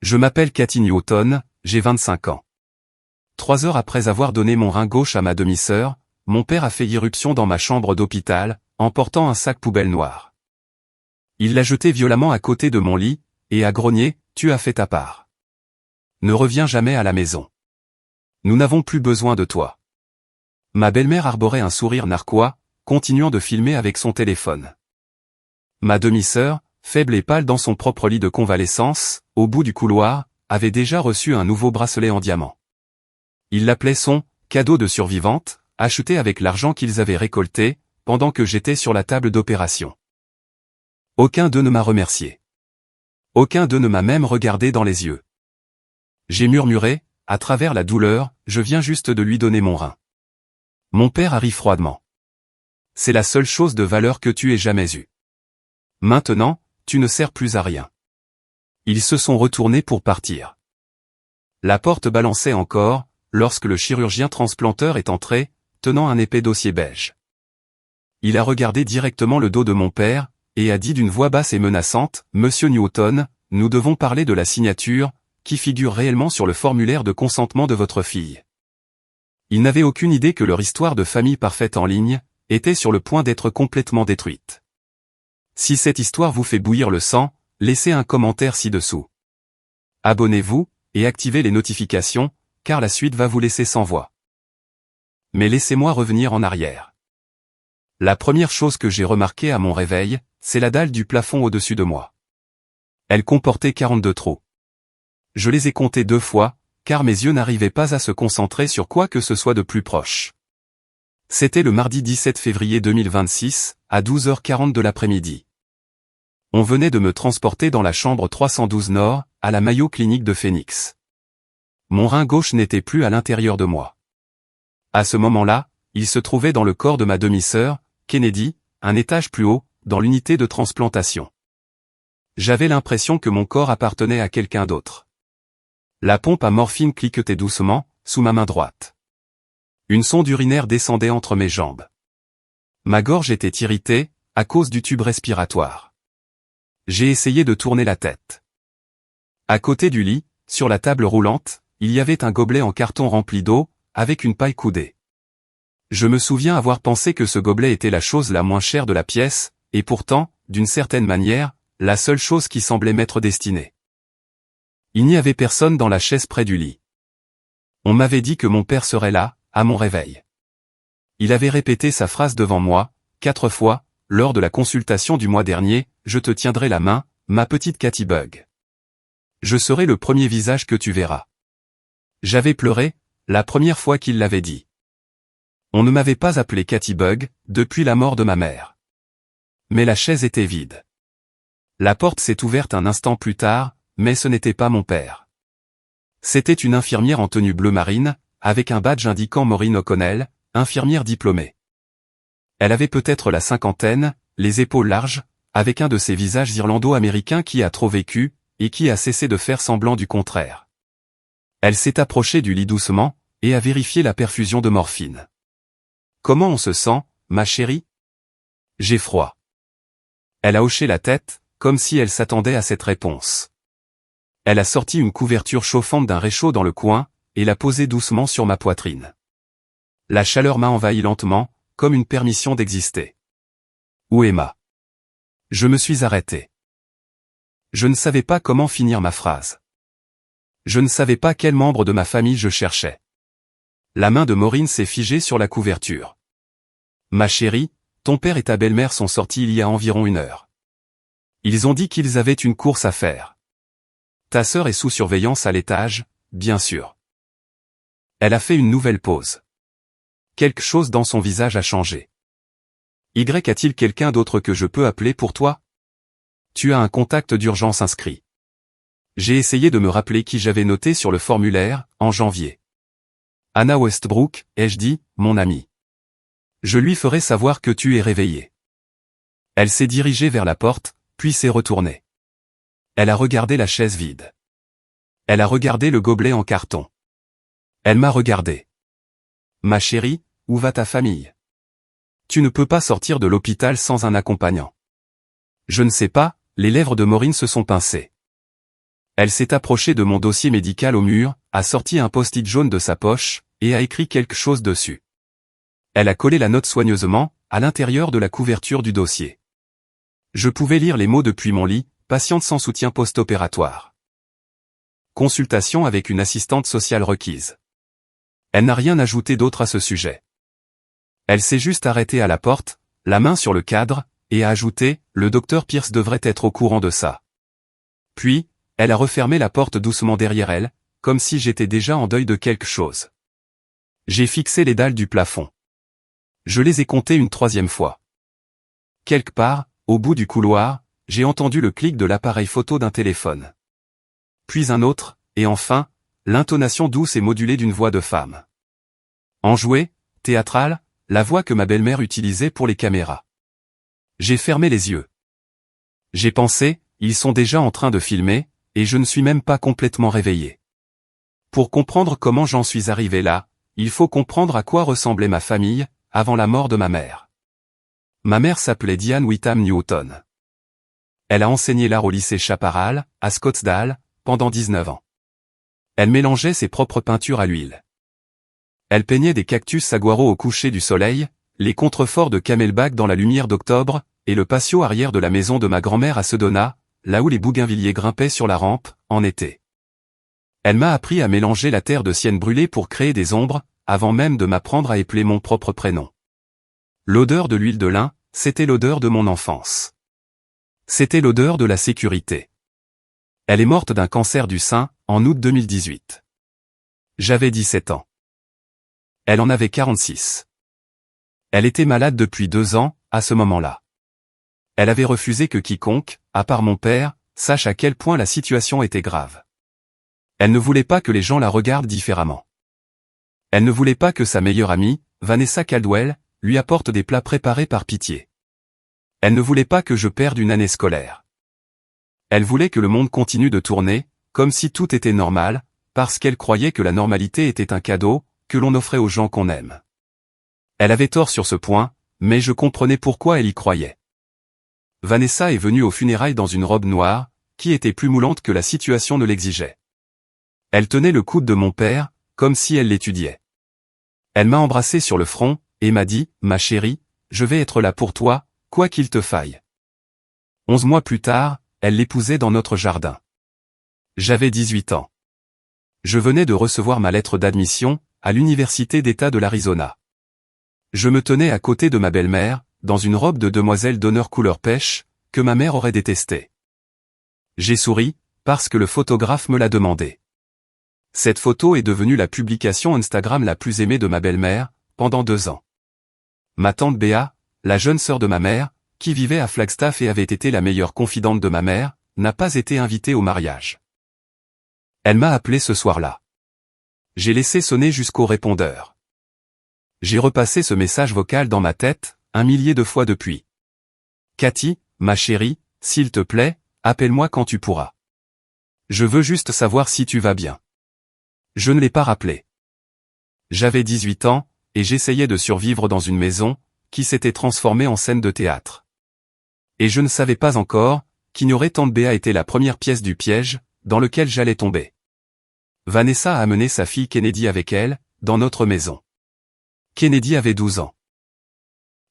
Je m'appelle Cathy Newton, j'ai 25 ans. 3 heures après avoir donné mon rein gauche à ma demi-sœur, mon père a fait irruption dans ma chambre d'hôpital, emportant un sac poubelle noir. Il l'a jeté violemment à côté de mon lit, et a grogné, « Tu as fait ta part. Ne reviens jamais à la maison. Nous n'avons plus besoin de toi. » Ma belle-mère arborait un sourire narquois, continuant de filmer avec son téléphone. Ma demi-sœur, faible et pâle dans son propre lit de convalescence, au bout du couloir, avait déjà reçu un nouveau bracelet en diamant. Il l'appelait son « cadeau de survivante », acheté avec l'argent qu'ils avaient récolté, pendant que j'étais sur la table d'opération. Aucun d'eux ne m'a remercié. Aucun d'eux ne m'a même regardé dans les yeux. J'ai murmuré, à travers la douleur, je viens juste de lui donner mon rein. Mon père a ri froidement. C'est la seule chose de valeur que tu aies jamais eue. Maintenant, tu ne sers plus à rien. Ils se sont retournés pour partir. La porte balançait encore, lorsque le chirurgien transplanteur est entré, tenant un épais dossier beige. Il a regardé directement le dos de mon père, et a dit d'une voix basse et menaçante, « Monsieur Newton, nous devons parler de la signature, qui figure réellement sur le formulaire de consentement de votre fille. » Il n'avait aucune idée que leur histoire de famille parfaite en ligne, était sur le point d'être complètement détruite. Si cette histoire vous fait bouillir le sang, laissez un commentaire ci-dessous. Abonnez-vous, et activez les notifications, car la suite va vous laisser sans voix. Mais laissez-moi revenir en arrière. La première chose que j'ai remarquée à mon réveil, c'est la dalle du plafond au-dessus de moi. Elle comportait 42 trous. Je les ai comptés 2 fois, car mes yeux n'arrivaient pas à se concentrer sur quoi que ce soit de plus proche. C'était le mardi 17 février 2026, à 12h40 de l'après-midi. On venait de me transporter dans la chambre 312 Nord, à la Mayo Clinique de Phoenix. Mon rein gauche n'était plus à l'intérieur de moi. À ce moment-là, il se trouvait dans le corps de ma demi-sœur, Kennedy, un étage plus haut, dans l'unité de transplantation. J'avais l'impression que mon corps appartenait à quelqu'un d'autre. La pompe à morphine cliquetait doucement, sous ma main droite. Une sonde urinaire descendait entre mes jambes. Ma gorge était irritée, à cause du tube respiratoire. J'ai essayé de tourner la tête. À côté du lit, sur la table roulante, il y avait un gobelet en carton rempli d'eau, avec une paille coudée. Je me souviens avoir pensé que ce gobelet était la chose la moins chère de la pièce, et pourtant, d'une certaine manière, la seule chose qui semblait m'être destinée. Il n'y avait personne dans la chaise près du lit. On m'avait dit que mon père serait là, à mon réveil. Il avait répété sa phrase devant moi, 4 fois, lors de la consultation du mois dernier, « Je te tiendrai la main, ma petite Cathy Bug. Je serai le premier visage que tu verras. » J'avais pleuré, la première fois qu'il l'avait dit. On ne m'avait pas appelé Cathy Bug, depuis la mort de ma mère. Mais la chaise était vide. La porte s'est ouverte un instant plus tard, mais ce n'était pas mon père. C'était une infirmière en tenue bleu marine, avec un badge indiquant Maureen O'Connell, infirmière diplômée. Elle avait peut-être la cinquantaine, les épaules larges, avec un de ces visages irlando-américains qui a trop vécu, et qui a cessé de faire semblant du contraire. Elle s'est approchée du lit doucement, et a vérifié la perfusion de morphine. « Comment on se sent, ma chérie ? » « J'ai froid. » Elle a hoché la tête, comme si elle s'attendait à cette réponse. Elle a sorti une couverture chauffante d'un réchaud dans le coin, et l'a posée doucement sur ma poitrine. La chaleur m'a envahi lentement, comme une permission d'exister. Où est ma ? Je me suis arrêté. Je ne savais pas comment finir ma phrase. Je ne savais pas quel membre de ma famille je cherchais. La main de Maureen s'est figée sur la couverture. « Ma chérie, ton père et ta belle-mère sont sortis il y a environ 1 heure. Ils ont dit qu'ils avaient une course à faire. Ta sœur est sous surveillance à l'étage, bien sûr. » Elle a fait une nouvelle pause. Quelque chose dans son visage a changé. « Y a-t-il quelqu'un d'autre que je peux appeler pour toi ? Tu as un contact d'urgence inscrit. » J'ai essayé de me rappeler qui j'avais noté sur le formulaire, en janvier. « Anna Westbrook, ai-je dit, mon ami. Je lui ferai savoir que tu es réveillé. » Elle s'est dirigée vers la porte, puis s'est retournée. Elle a regardé la chaise vide. Elle a regardé le gobelet en carton. Elle m'a regardé. « Ma chérie, où va ta famille ? Tu ne peux pas sortir de l'hôpital sans un accompagnant. » Je ne sais pas, les lèvres de Maureen se sont pincées. Elle s'est approchée de mon dossier médical au mur, a sorti un post-it jaune de sa poche, et a écrit quelque chose dessus. Elle a collé la note soigneusement, à l'intérieur de la couverture du dossier. Je pouvais lire les mots depuis mon lit, patiente sans soutien post-opératoire. Consultation avec une assistante sociale requise. Elle n'a rien ajouté d'autre à ce sujet. Elle s'est juste arrêtée à la porte, la main sur le cadre, et a ajouté « Le docteur Pierce devrait être au courant de ça ». Puis, elle a refermé la porte doucement derrière elle, comme si j'étais déjà en deuil de quelque chose. J'ai fixé les dalles du plafond. Je les ai comptées une troisième fois. Quelque part, au bout du couloir, j'ai entendu le clic de l'appareil photo d'un téléphone. Puis un autre, et enfin, l'intonation douce et modulée d'une voix de femme. Enjouée, théâtrale, la voix que ma belle-mère utilisait pour les caméras. J'ai fermé les yeux. J'ai pensé, ils sont déjà en train de filmer, et je ne suis même pas complètement réveillé. Pour comprendre comment j'en suis arrivé là, il faut comprendre à quoi ressemblait ma famille, avant la mort de ma mère. Ma mère s'appelait Diane Whitham Newton. Elle a enseigné l'art au lycée Chaparral, à Scottsdale, pendant 19 ans. Elle mélangeait ses propres peintures à l'huile. Elle peignait des cactus saguaro au coucher du soleil, les contreforts de camelback dans la lumière d'octobre, et le patio arrière de la maison de ma grand-mère à Sedona, là où les bougainvilliers grimpaient sur la rampe, en été. Elle m'a appris à mélanger la terre de sienne brûlée pour créer des ombres, avant même de m'apprendre à épeler mon propre prénom. L'odeur de l'huile de lin, c'était l'odeur de mon enfance. C'était l'odeur de la sécurité. Elle est morte d'un cancer du sein, en août 2018. J'avais 17 ans. Elle en avait 46. Elle était malade depuis 2 ans, à ce moment-là. Elle avait refusé que quiconque, à part mon père, sache à quel point la situation était grave. Elle ne voulait pas que les gens la regardent différemment. Elle ne voulait pas que sa meilleure amie, Vanessa Caldwell, lui apporte des plats préparés par pitié. Elle ne voulait pas que je perde une année scolaire. Elle voulait que le monde continue de tourner, comme si tout était normal, parce qu'elle croyait que la normalité était un cadeau, que l'on offrait aux gens qu'on aime. Elle avait tort sur ce point, mais je comprenais pourquoi elle y croyait. Vanessa est venue aux funérailles dans une robe noire, qui était plus moulante que la situation ne l'exigeait. Elle tenait le coude de mon père, comme si elle l'étudiait. Elle m'a embrassé sur le front, et m'a dit, « Ma chérie, je vais être là pour toi, quoi qu'il te faille. » 11 mois plus tard, elle l'épousait dans notre jardin. J'avais 18 ans. Je venais de recevoir ma lettre d'admission, à l'Université d'État de l'Arizona. Je me tenais à côté de ma belle-mère, dans une robe de demoiselle d'honneur couleur pêche, que ma mère aurait détestée. J'ai souri, parce que le photographe me l'a demandé. Cette photo est devenue la publication Instagram la plus aimée de ma belle-mère, pendant 2 ans. Ma tante Béa, la jeune sœur de ma mère, qui vivait à Flagstaff et avait été la meilleure confidente de ma mère, n'a pas été invitée au mariage. Elle m'a appelé ce soir-là. J'ai laissé sonner jusqu'au répondeur. J'ai repassé ce message vocal dans ma tête, 1 millier de fois depuis. Cathy, ma chérie, s'il te plaît, appelle-moi quand tu pourras. Je veux juste savoir si tu vas bien. Je ne l'ai pas rappelé. J'avais 18 ans, et j'essayais de survivre dans une maison, qui s'était transformée en scène de théâtre. Et je ne savais pas encore, qu'ignorer tante Béa était la première pièce du piège, dans lequel j'allais tomber. Vanessa a amené sa fille Kennedy avec elle, dans notre maison. Kennedy avait 12 ans.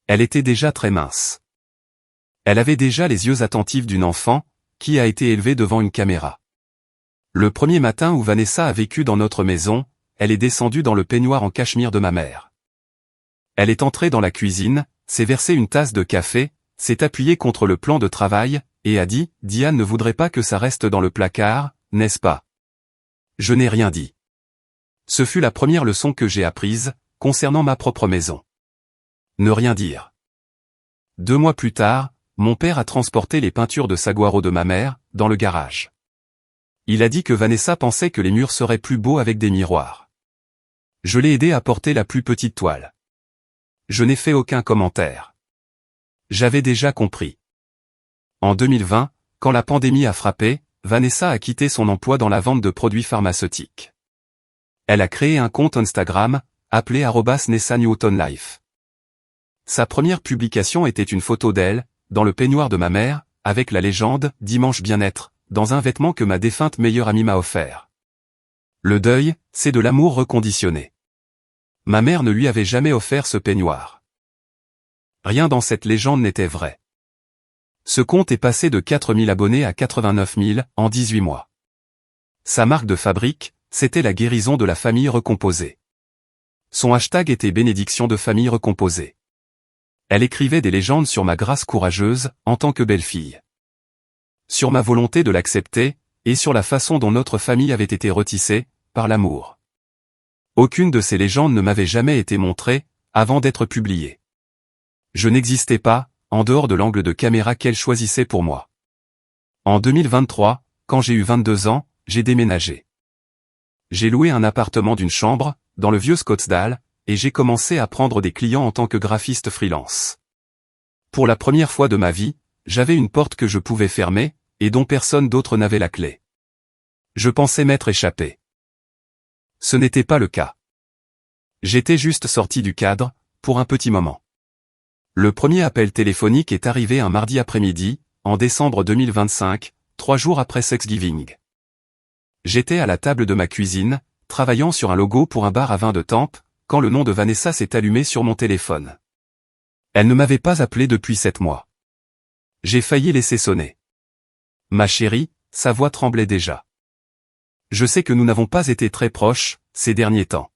Elle était déjà très mince. Elle avait déjà les yeux attentifs d'une enfant, qui a été élevée devant une caméra. Le premier matin où Vanessa a vécu dans notre maison, elle est descendue dans le peignoir en cachemire de ma mère. Elle est entrée dans la cuisine, s'est versée une tasse de café, s'est appuyée contre le plan de travail, et a dit « Diane ne voudrait pas que ça reste dans le placard, n'est-ce pas ?» Je n'ai rien dit. Ce fut la première leçon que j'ai apprise, concernant ma propre maison. Ne rien dire. 2 mois plus tard, mon père a transporté les peintures de saguaro de ma mère, dans le garage. Il a dit que Vanessa pensait que les murs seraient plus beaux avec des miroirs. Je l'ai aidé à porter la plus petite toile. Je n'ai fait aucun commentaire. J'avais déjà compris. En 2020, quand la pandémie a frappé, Vanessa a quitté son emploi dans la vente de produits pharmaceutiques. Elle a créé un compte Instagram, appelé @NessaNewtonLife. Sa première publication était une photo d'elle, dans le peignoir de ma mère, avec la légende « Dimanche bien-être », dans un vêtement que ma défunte meilleure amie m'a offert. Le deuil, c'est de l'amour reconditionné. Ma mère ne lui avait jamais offert ce peignoir. Rien dans cette légende n'était vrai. Ce compte est passé de 4000 abonnés à 89 000 en 18 mois. Sa marque de fabrique, c'était la guérison de la famille recomposée. Son hashtag était bénédiction de famille recomposée. Elle écrivait des légendes sur ma grâce courageuse, en tant que belle-fille. Sur ma volonté de l'accepter, et sur la façon dont notre famille avait été retissée, par l'amour. Aucune de ces légendes ne m'avait jamais été montrée, avant d'être publiée. Je n'existais pas, en dehors de l'angle de caméra qu'elle choisissait pour moi. En 2023, quand j'ai eu 22 ans, j'ai déménagé. J'ai loué un appartement d'une chambre, dans le vieux Scottsdale, et j'ai commencé à prendre des clients en tant que graphiste freelance. Pour la première fois de ma vie, j'avais une porte que je pouvais fermer, et dont personne d'autre n'avait la clé. Je pensais m'être échappé. Ce n'était pas le cas. J'étais juste sorti du cadre, pour un petit moment. Le premier appel téléphonique est arrivé un mardi après-midi, en décembre 2025, 3 jours après Thanksgiving. J'étais à la table de ma cuisine, travaillant sur un logo pour un bar à vin de Tampa, quand le nom de Vanessa s'est allumé sur mon téléphone. Elle ne m'avait pas appelé depuis 7 mois. J'ai failli laisser sonner. Ma chérie, sa voix tremblait déjà. Je sais que nous n'avons pas été très proches, ces derniers temps.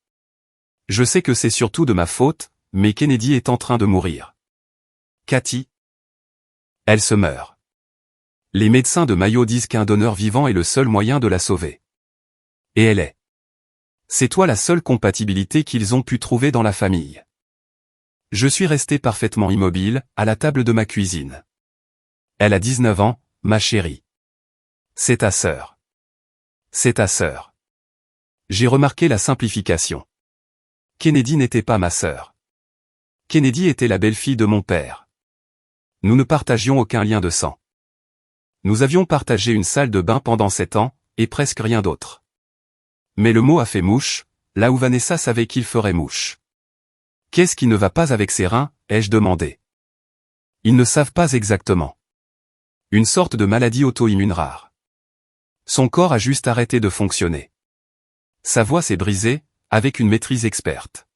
Je sais que c'est surtout de ma faute, mais Kennedy est en train de mourir. Cathy. Elle se meurt. Les médecins de Mayo disent qu'un donneur vivant est le seul moyen de la sauver. Et elle est. C'est toi la seule compatibilité qu'ils ont pu trouver dans la famille. Je suis resté parfaitement immobile, à la table de ma cuisine. Elle a 19 ans, ma chérie. C'est ta sœur. C'est ta sœur. J'ai remarqué la simplification. Kennedy n'était pas ma sœur. Kennedy était la belle-fille de mon père. Nous ne partagions aucun lien de sang. Nous avions partagé une salle de bain pendant 7 ans, et presque rien d'autre. Mais le mot a fait mouche, là où Vanessa savait qu'il ferait mouche. Qu'est-ce qui ne va pas avec ses reins, ai-je demandé. Ils ne savent pas exactement. Une sorte de maladie auto-immune rare. Son corps a juste arrêté de fonctionner. Sa voix s'est brisée, avec une maîtrise experte.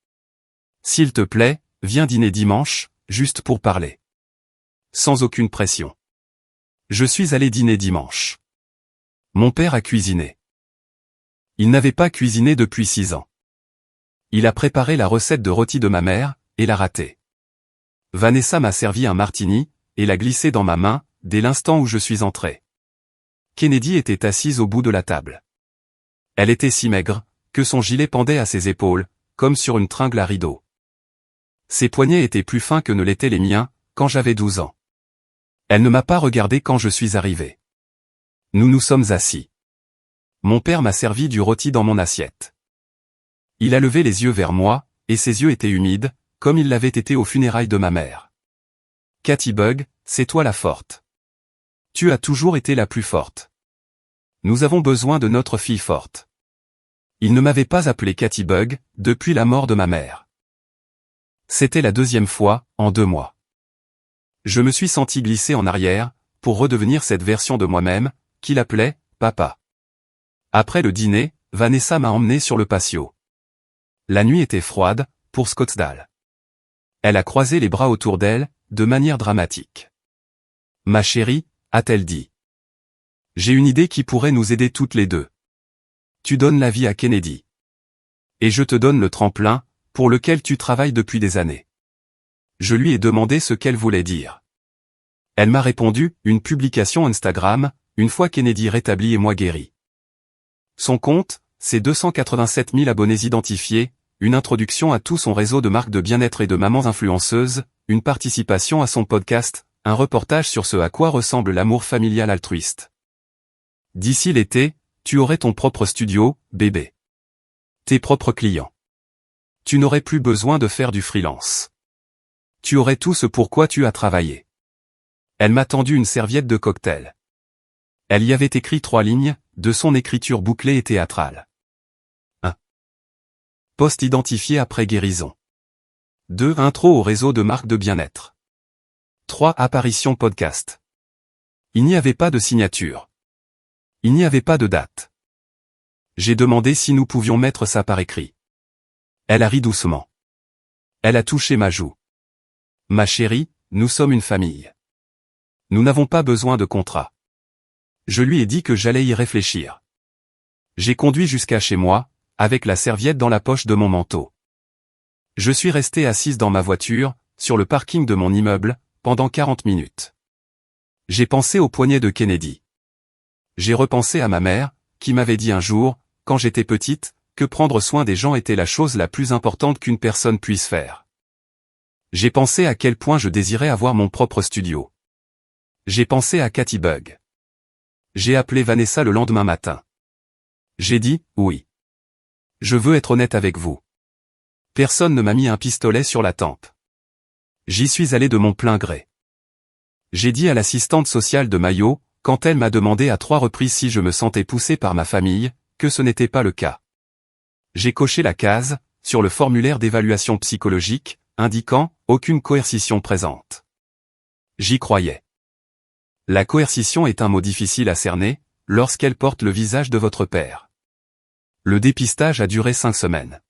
S'il te plaît, viens dîner dimanche, juste pour parler. Sans aucune pression. Je suis allé dîner dimanche. Mon père a cuisiné. Il n'avait pas cuisiné depuis 6 ans. Il a préparé la recette de rôti de ma mère, et l'a ratée. Vanessa m'a servi un martini, et l'a glissé dans ma main, dès l'instant où je suis entré. Kennedy était assise au bout de la table. Elle était si maigre, que son gilet pendait à ses épaules, comme sur une tringle à rideau. Ses poignets étaient plus fins que ne l'étaient les miens, quand j'avais 12 ans. Elle ne m'a pas regardé quand je suis arrivé. Nous nous sommes assis. Mon père m'a servi du rôti dans mon assiette. Il a levé les yeux vers moi, et ses yeux étaient humides, comme ils l'avaient été aux funérailles de ma mère. Cathy Bug, c'est toi la forte. Tu as toujours été la plus forte. Nous avons besoin de notre fille forte. Il ne m'avait pas appelé Cathy Bug, depuis la mort de ma mère. C'était la 2e fois, en 2 mois. Je me suis senti glisser en arrière, pour redevenir cette version de moi-même, qu'il appelait « papa ». Après le dîner, Vanessa m'a emmené sur le patio. La nuit était froide, pour Scottsdale. Elle a croisé les bras autour d'elle, de manière dramatique. « Ma chérie », a-t-elle dit. « J'ai une idée qui pourrait nous aider toutes les deux. Tu donnes la vie à Kennedy. Et je te donne le tremplin, pour lequel tu travailles depuis des années. » Je lui ai demandé ce qu'elle voulait dire. Elle m'a répondu, une publication Instagram, une fois Kennedy rétabli et moi guéri. Son compte, c'est 287 000 abonnés identifiés, une introduction à tout son réseau de marques de bien-être et de mamans influenceuses, une participation à son podcast, un reportage sur ce à quoi ressemble l'amour familial altruiste. D'ici l'été, tu aurais ton propre studio, bébé. Tes propres clients. Tu n'aurais plus besoin de faire du freelance. Tu aurais tout ce pour quoi tu as travaillé. Elle m'a tendu une serviette de cocktail. Elle y avait écrit 3 lignes, de son écriture bouclée et théâtrale. 1. Poste identifié après guérison. 2. Intro au réseau de marques de bien-être. 3. Apparition podcast. Il n'y avait pas de signature. Il n'y avait pas de date. J'ai demandé si nous pouvions mettre ça par écrit. Elle a ri doucement. Elle a touché ma joue. Ma chérie, nous sommes une famille. Nous n'avons pas besoin de contrat. Je lui ai dit que j'allais y réfléchir. J'ai conduit jusqu'à chez moi, avec la serviette dans la poche de mon manteau. Je suis resté assise dans ma voiture, sur le parking de mon immeuble, pendant 40 minutes. J'ai pensé au poignet de Kennedy. J'ai repensé à ma mère, qui m'avait dit un jour, quand j'étais petite, que prendre soin des gens était la chose la plus importante qu'une personne puisse faire. J'ai pensé à quel point je désirais avoir mon propre studio. J'ai pensé à Cathy Bug. J'ai appelé Vanessa le lendemain matin. J'ai dit, oui. Je veux être honnête avec vous. Personne ne m'a mis un pistolet sur la tempe. J'y suis allé de mon plein gré. J'ai dit à l'assistante sociale de Mayo, quand elle m'a demandé à 3 reprises si je me sentais poussé par ma famille, que ce n'était pas le cas. J'ai coché la case, sur le formulaire d'évaluation psychologique, indiquant « aucune coercition présente ». J'y croyais. La coercition est un mot difficile à cerner, lorsqu'elle porte le visage de votre père. Le dépistage a duré 5 semaines.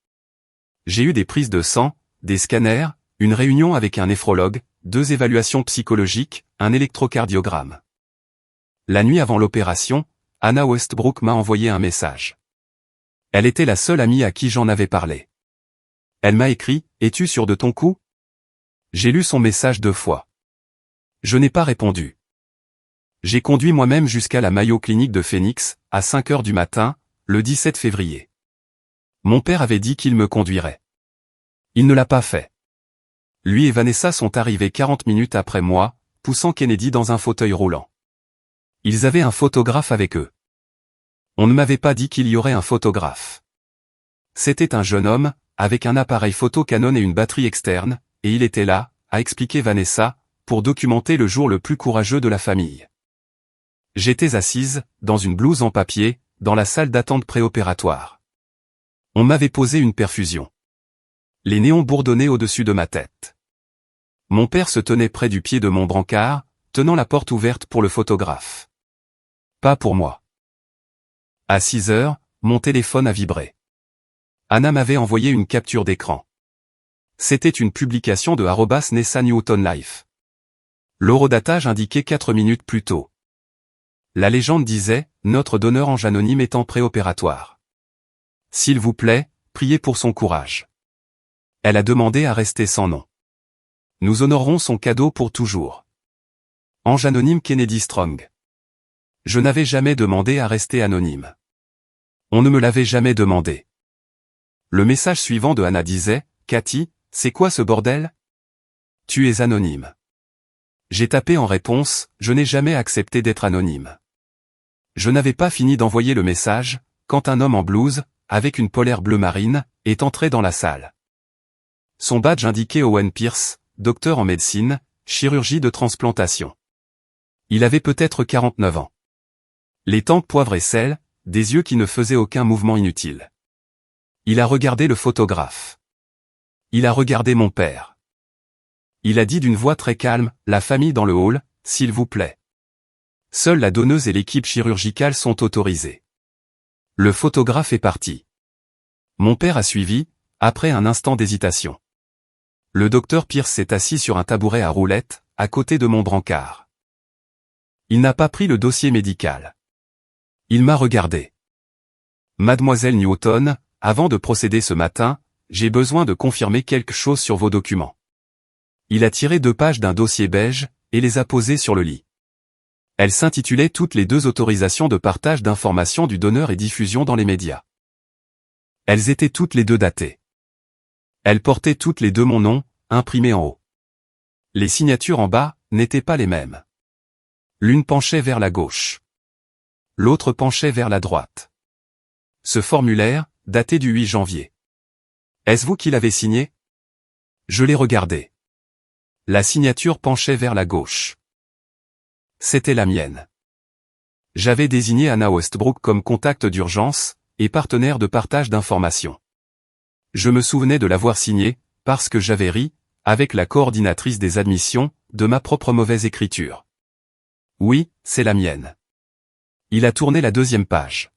J'ai eu des prises de sang, des scanners, une réunion avec un néphrologue, 2 évaluations psychologiques, un électrocardiogramme. La nuit avant l'opération, Anna Westbrook m'a envoyé un message. Elle était la seule amie à qui j'en avais parlé. Elle m'a écrit « Es-tu sûr de ton coup ?» J'ai lu son message 2 fois. Je n'ai pas répondu. J'ai conduit moi-même jusqu'à la Mayo Clinic de Phoenix, à 5 heures du matin, le 17 février. Mon père avait dit qu'il me conduirait. Il ne l'a pas fait. Lui et Vanessa sont arrivés 40 minutes après moi, poussant Kennedy dans un fauteuil roulant. Ils avaient un photographe avec eux. On ne m'avait pas dit qu'il y aurait un photographe. C'était un jeune homme, avec un appareil photo Canon et une batterie externe, et il était là, a expliqué Vanessa, pour documenter le jour le plus courageux de la famille. J'étais assise, dans une blouse en papier, dans la salle d'attente préopératoire. On m'avait posé une perfusion. Les néons bourdonnaient au-dessus de ma tête. Mon père se tenait près du pied de mon brancard, tenant la porte ouverte pour le photographe. Pas pour moi. À 6 heures, mon téléphone a vibré. Anna m'avait envoyé une capture d'écran. C'était une publication de @Nessa Newton Life. L'horodatage indiquait 4 minutes plus tôt. La légende disait, notre donneur ange anonyme est en préopératoire. S'il vous plaît, priez pour son courage. Elle a demandé à rester sans nom. Nous honorerons son cadeau pour toujours. Ange anonyme Kennedy Strong. Je n'avais jamais demandé à rester anonyme. On ne me l'avait jamais demandé. Le message suivant de Anna disait, Cathy, c'est quoi ce bordel? Tu es anonyme. J'ai tapé en réponse, je n'ai jamais accepté d'être anonyme. Je n'avais pas fini d'envoyer le message, quand un homme en blouse, avec une polaire bleu marine, est entré dans la salle. Son badge indiquait Owen Pierce, docteur en médecine, chirurgie de transplantation. Il avait peut-être 49 ans. Les tempes poivre et sel, des yeux qui ne faisaient aucun mouvement inutile. Il a regardé le photographe. Il a regardé mon père. Il a dit d'une voix très calme, la famille dans le hall, s'il vous plaît. Seule la donneuse et l'équipe chirurgicale sont autorisées. Le photographe est parti. Mon père a suivi, après un instant d'hésitation. Le docteur Pierce s'est assis sur un tabouret à roulettes, à côté de mon brancard. Il n'a pas pris le dossier médical. Il m'a regardé. Mademoiselle Newton, avant de procéder ce matin, j'ai besoin de confirmer quelque chose sur vos documents. Il a tiré 2 pages d'un dossier beige, et les a posées sur le lit. Elles s'intitulaient toutes les 2 autorisations de partage d'informations du donneur et diffusion dans les médias. Elles étaient toutes les 2 datées. Elles portaient toutes les 2 mon nom, imprimé en haut. Les signatures en bas, n'étaient pas les mêmes. L'une penchait vers la gauche. L'autre penchait vers la droite. Ce formulaire, daté du 8 janvier. Est-ce vous qui l'avez signé? Je l'ai regardé. La signature penchait vers la gauche. C'était la mienne. J'avais désigné Anna Westbrook comme contact d'urgence, et partenaire de partage d'informations. Je me souvenais de l'avoir signée, parce que j'avais ri, avec la coordinatrice des admissions, de ma propre mauvaise écriture. Oui, c'est la mienne. Il a tourné la deuxième page.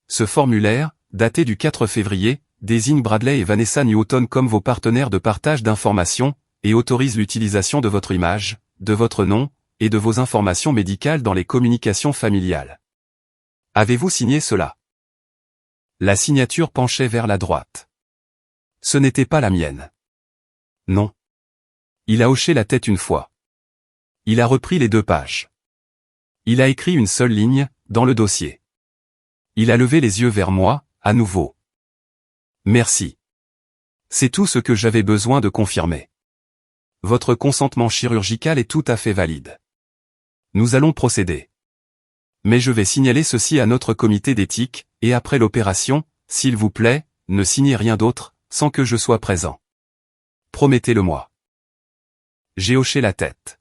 Ce formulaire, daté du 4 février, désigne Bradley et Vanessa Newton comme vos partenaires de partage d'informations, et autorise l'utilisation de votre image, de votre nom, et de vos informations médicales dans les communications familiales. Avez-vous signé cela? La signature penchait vers la droite. Ce n'était pas la mienne. Non. Il a hoché la tête une fois. Il a repris les 2 pages. Il a écrit une seule ligne, dans le dossier. Il a levé les yeux vers moi, à nouveau. Merci. C'est tout ce que j'avais besoin de confirmer. Votre consentement chirurgical est tout à fait valide. Nous allons procéder. Mais je vais signaler ceci à notre comité d'éthique, et après l'opération, s'il vous plaît, ne signez rien d'autre, sans que je sois présent. Promettez-le-moi. J'ai hoché la tête.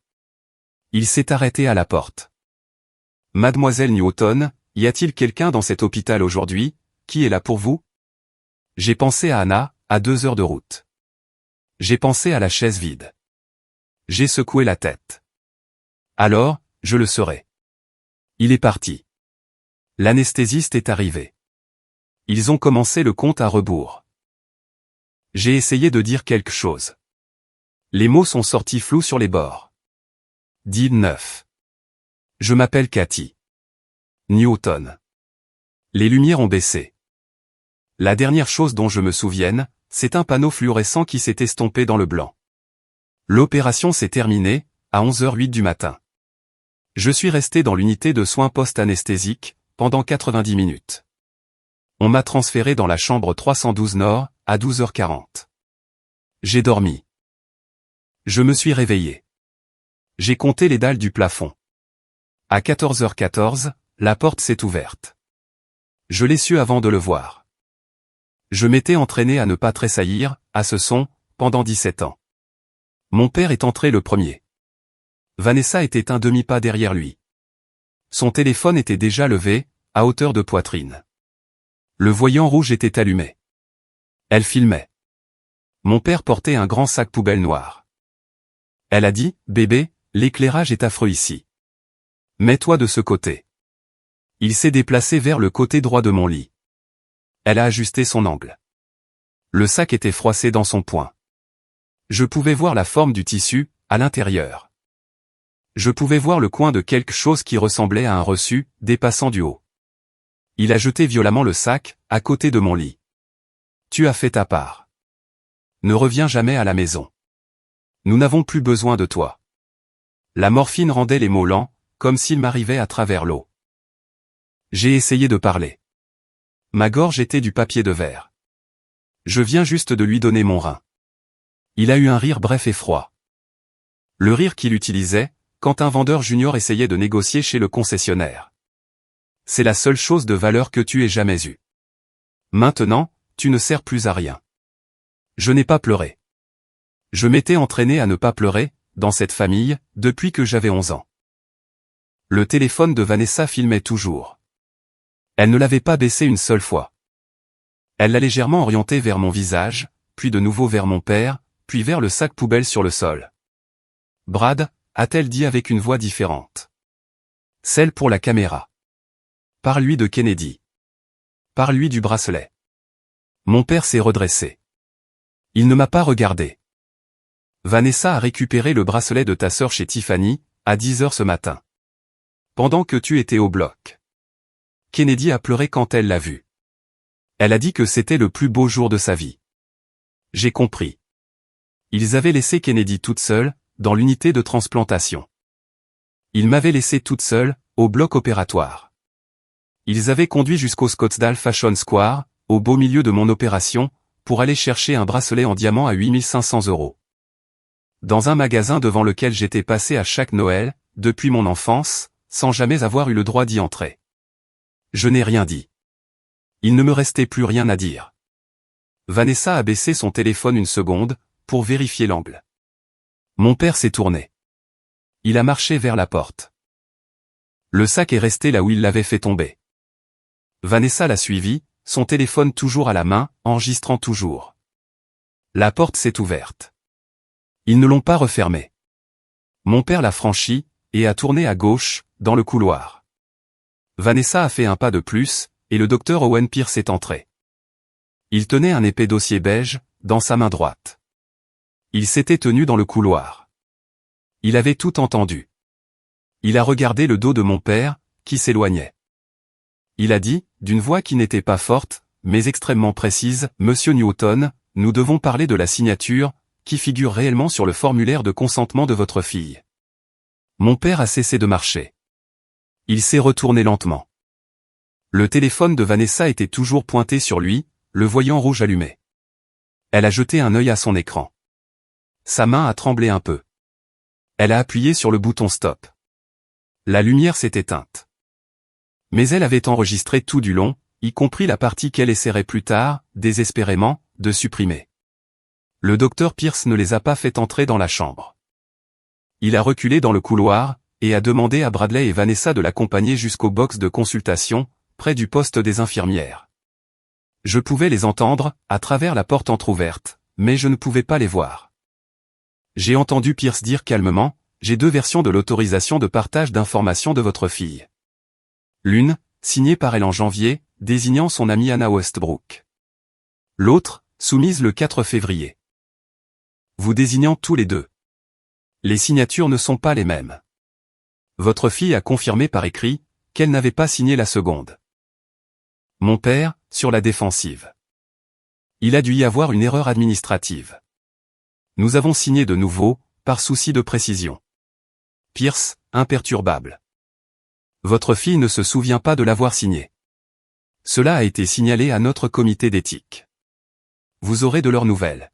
Il s'est arrêté à la porte. Mademoiselle Newton, y a-t-il quelqu'un dans cet hôpital aujourd'hui, qui est là pour vous? J'ai pensé à Anna, à 2 heures de route. J'ai pensé à la chaise vide. J'ai secoué la tête. Alors, je le saurai. Il est parti. L'anesthésiste est arrivé. Ils ont commencé le compte à rebours. J'ai essayé de dire quelque chose. Les mots sont sortis flous sur les bords. Dit 9. Je m'appelle Cathy Newton. Les lumières ont baissé. La dernière chose dont je me souvienne, c'est un panneau fluorescent qui s'est estompé dans le blanc. L'opération s'est terminée, à 11h08 du matin. Je suis resté dans l'unité de soins post-anesthésiques, pendant 90 minutes. On m'a transféré dans la chambre 312 Nord, à 12h40. J'ai dormi. Je me suis réveillé. J'ai compté les dalles du plafond. À 14h14, la porte s'est ouverte. Je l'ai su avant de le voir. Je m'étais entraîné à ne pas tressaillir, à ce son, pendant 17 ans. Mon père est entré le premier. Vanessa était un demi-pas derrière lui. Son téléphone était déjà levé, à hauteur de poitrine. Le voyant rouge était allumé. Elle filmait. Mon père portait un grand sac poubelle noir. Elle a dit, « Bébé, l'éclairage est affreux ici. Mets-toi de ce côté. » Il s'est déplacé vers le côté droit de mon lit. Elle a ajusté son angle. Le sac était froissé dans son poing. Je pouvais voir la forme du tissu, à l'intérieur. Je pouvais voir le coin de quelque chose qui ressemblait à un reçu, dépassant du haut. Il a jeté violemment le sac, à côté de mon lit. Tu as fait ta part. Ne reviens jamais à la maison. Nous n'avons plus besoin de toi. La morphine rendait les mots lents, comme s'ils m'arrivaient à travers l'eau. J'ai essayé de parler. Ma gorge était du papier de verre. Je viens juste de lui donner mon rein. Il a eu un rire bref et froid. Le rire qu'il utilisait, quand un vendeur junior essayait de négocier chez le concessionnaire. C'est la seule chose de valeur que tu aies jamais eue. Maintenant, tu ne sers plus à rien. Je n'ai pas pleuré. Je m'étais entraîné à ne pas pleurer, dans cette famille, depuis que j'avais 11 ans. Le téléphone de Vanessa filmait toujours. Elle ne l'avait pas baissé une seule fois. Elle l'a légèrement orienté vers mon visage, puis de nouveau vers mon père, puis vers le sac poubelle sur le sol. Brad, a-t-elle dit avec une voix différente. Celle pour la caméra. Parle-lui de Kennedy. Parle-lui du bracelet. Mon père s'est redressé. Il ne m'a pas regardé. Vanessa a récupéré le bracelet de ta sœur chez Tiffany, à 10h ce matin. Pendant que tu étais au bloc. Kennedy a pleuré quand elle l'a vu. Elle a dit que c'était le plus beau jour de sa vie. J'ai compris. Ils avaient laissé Kennedy toute seule, dans l'unité de transplantation. Ils m'avaient laissé toute seule, au bloc opératoire. Ils avaient conduit jusqu'au Scottsdale Fashion Square, au beau milieu de mon opération, pour aller chercher un bracelet en diamant à 8500 €. Dans un magasin devant lequel j'étais passé à chaque Noël, depuis mon enfance, sans jamais avoir eu le droit d'y entrer. Je n'ai rien dit. Il ne me restait plus rien à dire. Vanessa a baissé son téléphone une seconde, pour vérifier l'angle. Mon père s'est tourné. Il a marché vers la porte. Le sac est resté là où il l'avait fait tomber. Vanessa l'a suivi, son téléphone toujours à la main, enregistrant toujours. La porte s'est ouverte. Ils ne l'ont pas refermée. Mon père l'a franchie, et a tourné à gauche, dans le couloir. Vanessa a fait un pas de plus, et le docteur Owen Pierce est entré. Il tenait un épais dossier beige, dans sa main droite. Il s'était tenu dans le couloir. Il avait tout entendu. Il a regardé le dos de mon père, qui s'éloignait. Il a dit, d'une voix qui n'était pas forte, mais extrêmement précise, « Monsieur Newton, nous devons parler de la signature, qui figure réellement sur le formulaire de consentement de votre fille. » Mon père a cessé de marcher. Il s'est retourné lentement. Le téléphone de Vanessa était toujours pointé sur lui, le voyant rouge allumé. Elle a jeté un œil à son écran. Sa main a tremblé un peu. Elle a appuyé sur le bouton stop. La lumière s'est éteinte. Mais elle avait enregistré tout du long, y compris la partie qu'elle essaierait plus tard, désespérément, de supprimer. Le docteur Pierce ne les a pas fait entrer dans la chambre. Il a reculé dans le couloir, et a demandé à Bradley et Vanessa de l'accompagner jusqu'au box de consultation, près du poste des infirmières. Je pouvais les entendre, à travers la porte entr'ouverte, mais je ne pouvais pas les voir. J'ai entendu Pierce dire calmement, « J'ai deux versions de l'autorisation de partage d'informations de votre fille. L'une, signée par elle en janvier, désignant son amie Anna Westbrook. L'autre, soumise le 4 février. Vous désignant tous les deux. Les signatures ne sont pas les mêmes. Votre fille a confirmé par écrit qu'elle n'avait pas signé la seconde. » Mon père, sur la défensive. Il a dû y avoir une erreur administrative. Nous avons signé de nouveau, par souci de précision. Pierce, imperturbable. Votre fille ne se souvient pas de l'avoir signé. Cela a été signalé à notre comité d'éthique. Vous aurez de leurs nouvelles.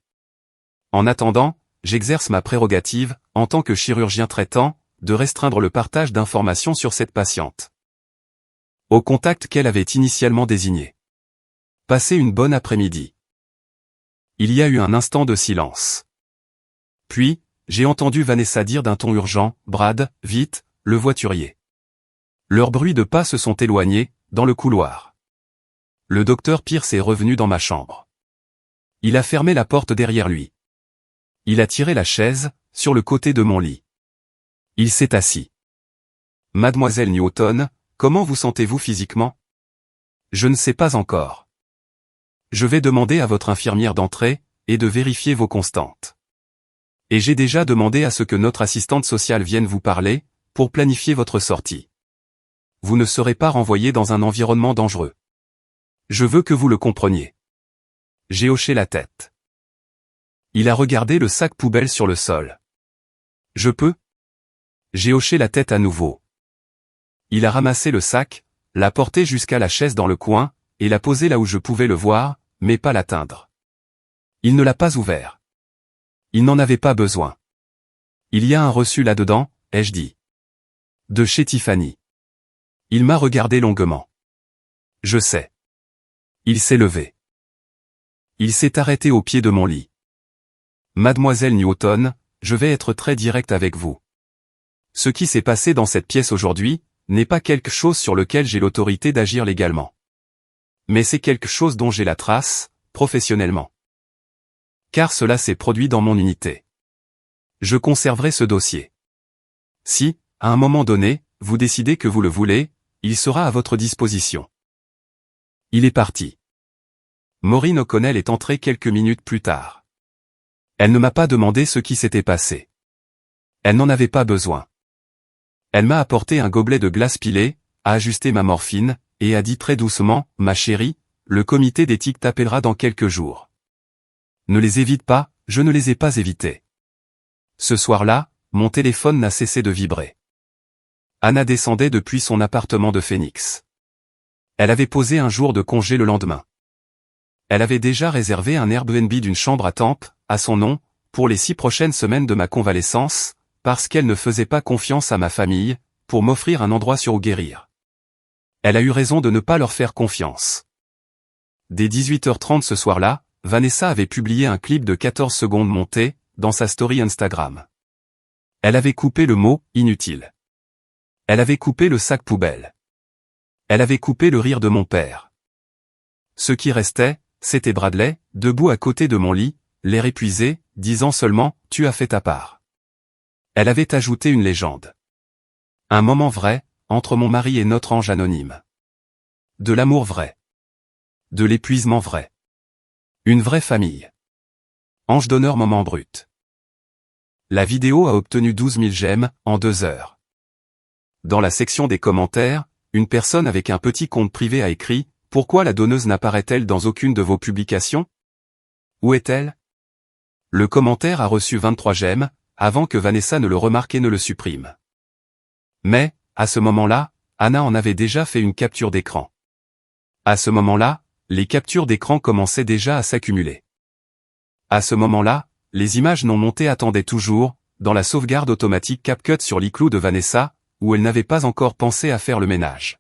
En attendant, j'exerce ma prérogative, en tant que chirurgien traitant, de restreindre le partage d'informations sur cette patiente. Au contact qu'elle avait initialement désigné. Passez une bonne après-midi. Il y a eu un instant de silence. Puis, j'ai entendu Vanessa dire d'un ton urgent, « Brad, vite, le voiturier. » Leurs bruits de pas se sont éloignés, dans le couloir. Le docteur Pierce est revenu dans ma chambre. Il a fermé la porte derrière lui. Il a tiré la chaise, sur le côté de mon lit. Il s'est assis. « Mademoiselle Newton, comment vous sentez-vous physiquement ? » Je ne sais pas encore. Je vais demander à votre infirmière d'entrer, et de vérifier vos constantes. Et j'ai déjà demandé à ce que notre assistante sociale vienne vous parler, pour planifier votre sortie. Vous ne serez pas renvoyé dans un environnement dangereux. Je veux que vous le compreniez. J'ai hoché la tête. Il a regardé le sac poubelle sur le sol. Je peux ? J'ai hoché la tête à nouveau. Il a ramassé le sac, l'a porté jusqu'à la chaise dans le coin, et l'a posé là où je pouvais le voir, mais pas l'atteindre. Il ne l'a pas ouvert. Il n'en avait pas besoin. Il y a un reçu là-dedans, ai-je dit. De chez Tiffany. Il m'a regardé longuement. Je sais. Il s'est levé. Il s'est arrêté au pied de mon lit. Mademoiselle Newton, je vais être très direct avec vous. Ce qui s'est passé dans cette pièce aujourd'hui, n'est pas quelque chose sur lequel j'ai l'autorité d'agir légalement. Mais c'est quelque chose dont j'ai la trace, professionnellement. Car cela s'est produit dans mon unité. Je conserverai ce dossier. Si, à un moment donné, vous décidez que vous le voulez, il sera à votre disposition. Il est parti. Maureen O'Connell est entrée quelques minutes plus tard. Elle ne m'a pas demandé ce qui s'était passé. Elle n'en avait pas besoin. Elle m'a apporté un gobelet de glace pilée, a ajusté ma morphine, et a dit très doucement, « Ma chérie, le comité d'éthique t'appellera dans quelques jours. Ne les évite pas, je ne les ai pas évités. » Ce soir-là, mon téléphone n'a cessé de vibrer. Anna descendait depuis son appartement de Phoenix. Elle avait posé un jour de congé le lendemain. Elle avait déjà réservé un Airbnb d'une chambre à Tampa, à son nom, pour les 6 prochaines semaines de ma convalescence, parce qu'elle ne faisait pas confiance à ma famille, pour m'offrir un endroit sur où guérir. Elle a eu raison de ne pas leur faire confiance. Dès 18h30 ce soir-là, Vanessa avait publié un clip de 14 secondes monté, dans sa story Instagram. Elle avait coupé le mot « inutile ». Elle avait coupé le sac poubelle. Elle avait coupé le rire de mon père. Ce qui restait, c'était Bradley, debout à côté de mon lit, l'air épuisé, disant seulement « Tu as fait ta part ». Elle avait ajouté une légende. Un moment vrai, entre mon mari et notre ange anonyme. De l'amour vrai. De l'épuisement vrai. Une vraie famille. Ange d'honneur moment brut. La vidéo a obtenu 12 000 j'aime, en 2 heures. Dans la section des commentaires, une personne avec un petit compte privé a écrit « Pourquoi la donneuse n'apparaît-elle dans aucune de vos publications? Où est-elle » Le commentaire a reçu 23 j'aime, avant que Vanessa ne le remarque et ne le supprime. Mais, à ce moment-là, Anna en avait déjà fait une capture d'écran. À ce moment-là, les captures d'écran commençaient déjà à s'accumuler. À ce moment-là, les images non montées attendaient toujours, dans la sauvegarde automatique CapCut sur l'iCloud de Vanessa, où elle n'avait pas encore pensé à faire le ménage.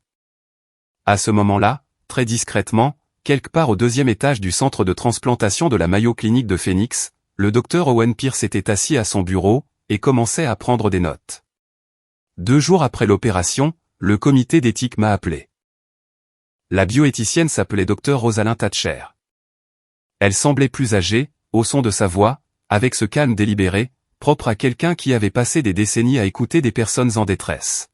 À ce moment-là, très discrètement, quelque part au 2e étage du centre de transplantation de la Mayo Clinic de Phoenix, le docteur Owen Pierce était assis à son bureau, et commençait à prendre des notes. 2 jours après l'opération, le comité d'éthique m'a appelé. La bioéthicienne s'appelait Dr Rosalind Thatcher. Elle semblait plus âgée, au son de sa voix, avec ce calme délibéré, propre à quelqu'un qui avait passé des décennies à écouter des personnes en détresse.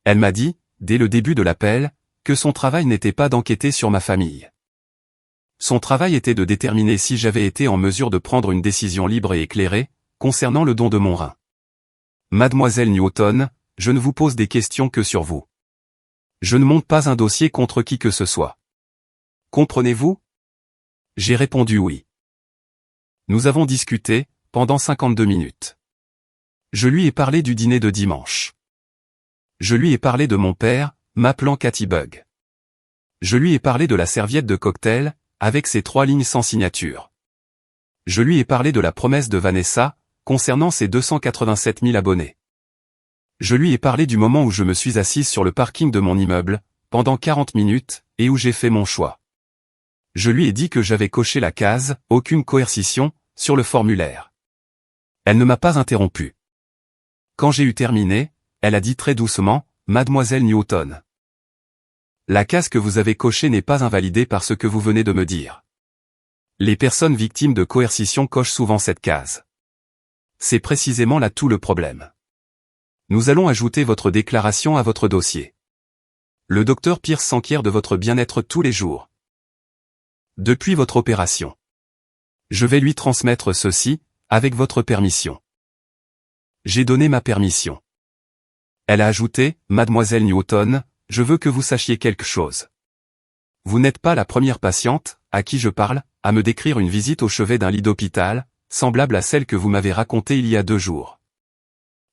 Elle m'a dit, dès le début de l'appel, que son travail n'était pas d'enquêter sur ma famille. Son travail était de déterminer si j'avais été en mesure de prendre une décision libre et éclairée, concernant le don de mon rein. Mademoiselle Newton, je ne vous pose des questions que sur vous. Je ne monte pas un dossier contre qui que ce soit. Comprenez-vous? J'ai répondu oui. Nous avons discuté, pendant 52 minutes. Je lui ai parlé du dîner de dimanche. Je lui ai parlé de mon père, m'appelant Cathy Bug. Je lui ai parlé de la serviette de cocktail, avec ses 3 lignes sans signature. Je lui ai parlé de la promesse de Vanessa, concernant ses 287 000 abonnés. Je lui ai parlé du moment où je me suis assise sur le parking de mon immeuble, pendant 40 minutes, et où j'ai fait mon choix. Je lui ai dit que j'avais coché la case « Aucune coercition » sur le formulaire. Elle ne m'a pas interrompu. Quand j'ai eu terminé, elle a dit très doucement « Mademoiselle Newton. La case que vous avez cochée n'est pas invalidée par ce que vous venez de me dire. Les personnes victimes de coercition cochent souvent cette case. C'est précisément là tout le problème. Nous allons ajouter votre déclaration à votre dossier. Le docteur Pierce s'enquiert de votre bien-être tous les jours. Depuis votre opération. Je vais lui transmettre ceci, avec votre permission. J'ai donné ma permission. Elle a ajouté, Mademoiselle Newton, je veux que vous sachiez quelque chose. Vous n'êtes pas la première patiente, à qui je parle, à me décrire une visite au chevet d'un lit d'hôpital, semblable à celle que vous m'avez racontée il y a 2 jours.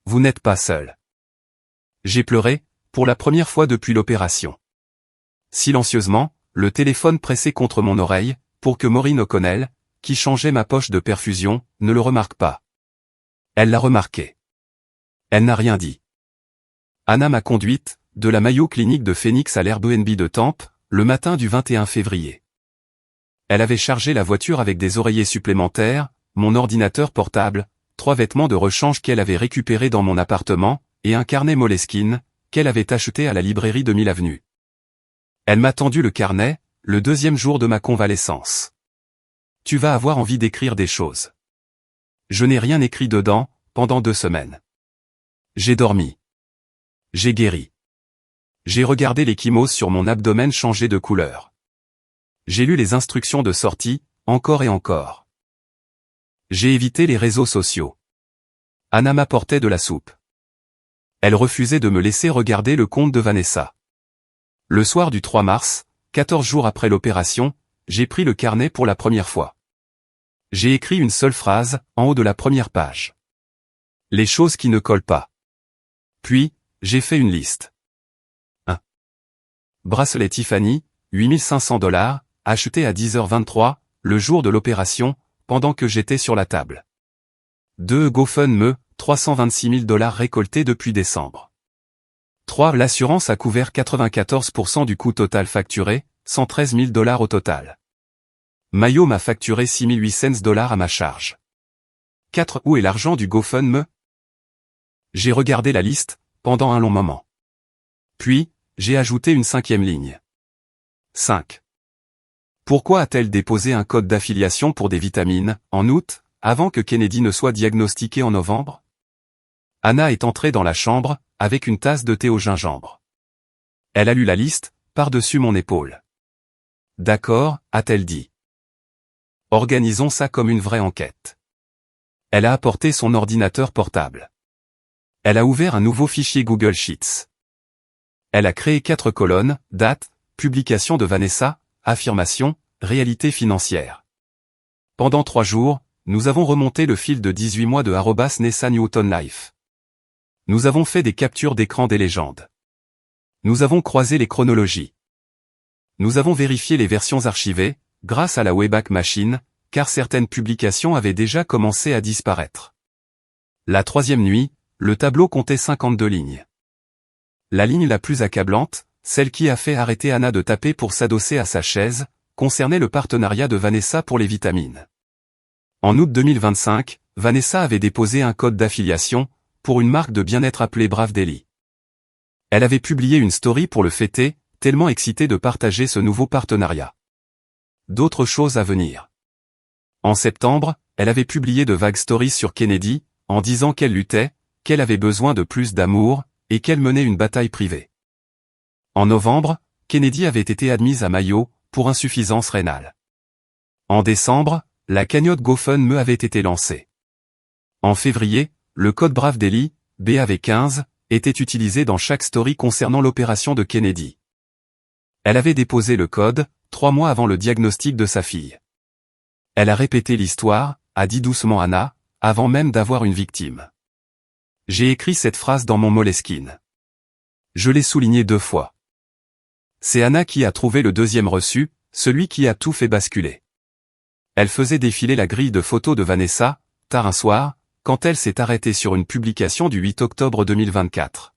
Vous n'êtes pas seul. J'ai pleuré, pour la première fois depuis l'opération. Silencieusement, le téléphone pressé contre mon oreille, pour que Maureen O'Connell, qui changeait ma poche de perfusion, ne le remarque pas. Elle l'a remarqué. Elle n'a rien dit. Anna m'a conduite, de la Mayo Clinic de Phoenix à l'Airbnb de Tampa, le matin du 21 février. Elle avait chargé la voiture avec des oreillers supplémentaires, mon ordinateur portable, 3 vêtements de rechange qu'elle avait récupérés dans mon appartement, et un carnet Moleskine, qu'elle avait acheté à la librairie de 1000 Avenue. Elle m'a tendu le carnet, le 2e jour de ma convalescence. Tu vas avoir envie d'écrire des choses. Je n'ai rien écrit dedans, pendant 2 semaines. J'ai dormi. J'ai guéri. J'ai regardé l'échymose sur mon abdomen changer de couleur. J'ai lu les instructions de sortie, encore et encore. J'ai évité les réseaux sociaux. Anna m'apportait de la soupe. Elle refusait de me laisser regarder le compte de Vanessa. Le soir du 3 mars, 14 jours après l'opération, j'ai pris le carnet pour la première fois. J'ai écrit une seule phrase, en haut de la première page. Les choses qui ne collent pas. Puis, j'ai fait une liste. 1. Bracelet Tiffany, $8 500, acheté à 10h23, le jour de l'opération, pendant que j'étais sur la table. 2. GoFundMe, $326 000 récoltés depuis décembre. 3. L'assurance a couvert 94% du coût total facturé, $113 000 au total. Mayo m'a facturé $6 800 à ma charge. 4. Où est l'argent du GoFundMe? J'ai regardé la liste, pendant un long moment. Puis, j'ai ajouté une 5e ligne. 5. Pourquoi a-t-elle déposé un code d'affiliation pour des vitamines, en août, avant que Kennedy ne soit diagnostiqué en novembre? Anna est entrée dans la chambre, avec une tasse de thé au gingembre. Elle a lu la liste, par-dessus mon épaule. D'accord, a-t-elle dit. Organisons ça comme une vraie enquête. Elle a apporté son ordinateur portable. Elle a ouvert un nouveau fichier Google Sheets. Elle a créé 4 colonnes, date, publication de Vanessa, affirmation, réalité financière. Pendant 3 jours, nous avons remonté le fil de 18 mois de @Nessa Newton Life. Nous avons fait des captures d'écran des légendes. Nous avons croisé les chronologies. Nous avons vérifié les versions archivées, grâce à la Wayback Machine, car certaines publications avaient déjà commencé à disparaître. La 3e nuit, le tableau comptait 52 lignes. La ligne la plus accablante, celle qui a fait arrêter Anna de taper pour s'adosser à sa chaise, concernait le partenariat de Vanessa pour les vitamines. En août 2025, Vanessa avait déposé un code d'affiliation, pour une marque de bien-être appelée Brave Daily. Elle avait publié une story pour le fêter, tellement excitée de partager ce nouveau partenariat. D'autres choses à venir. En septembre, elle avait publié de vagues stories sur Kennedy, en disant qu'elle luttait, qu'elle avait besoin de plus d'amour, et qu'elle menait une bataille privée. En novembre, Kennedy avait été admise à Mayo, pour insuffisance rénale. En décembre, la cagnotte GoFundMe avait été lancée. En février, le code Brave Daily, BAV15, était utilisé dans chaque story concernant l'opération de Kennedy. Elle avait déposé le code, 3 mois avant le diagnostic de sa fille. Elle a répété l'histoire, a dit doucement Anna, avant même d'avoir une victime. J'ai écrit cette phrase dans mon Moleskine. Je l'ai souligné 2 fois. C'est Anna qui a trouvé le 2e reçu, celui qui a tout fait basculer. Elle faisait défiler la grille de photos de Vanessa, tard un soir, quand elle s'est arrêtée sur une publication du 8 octobre 2024.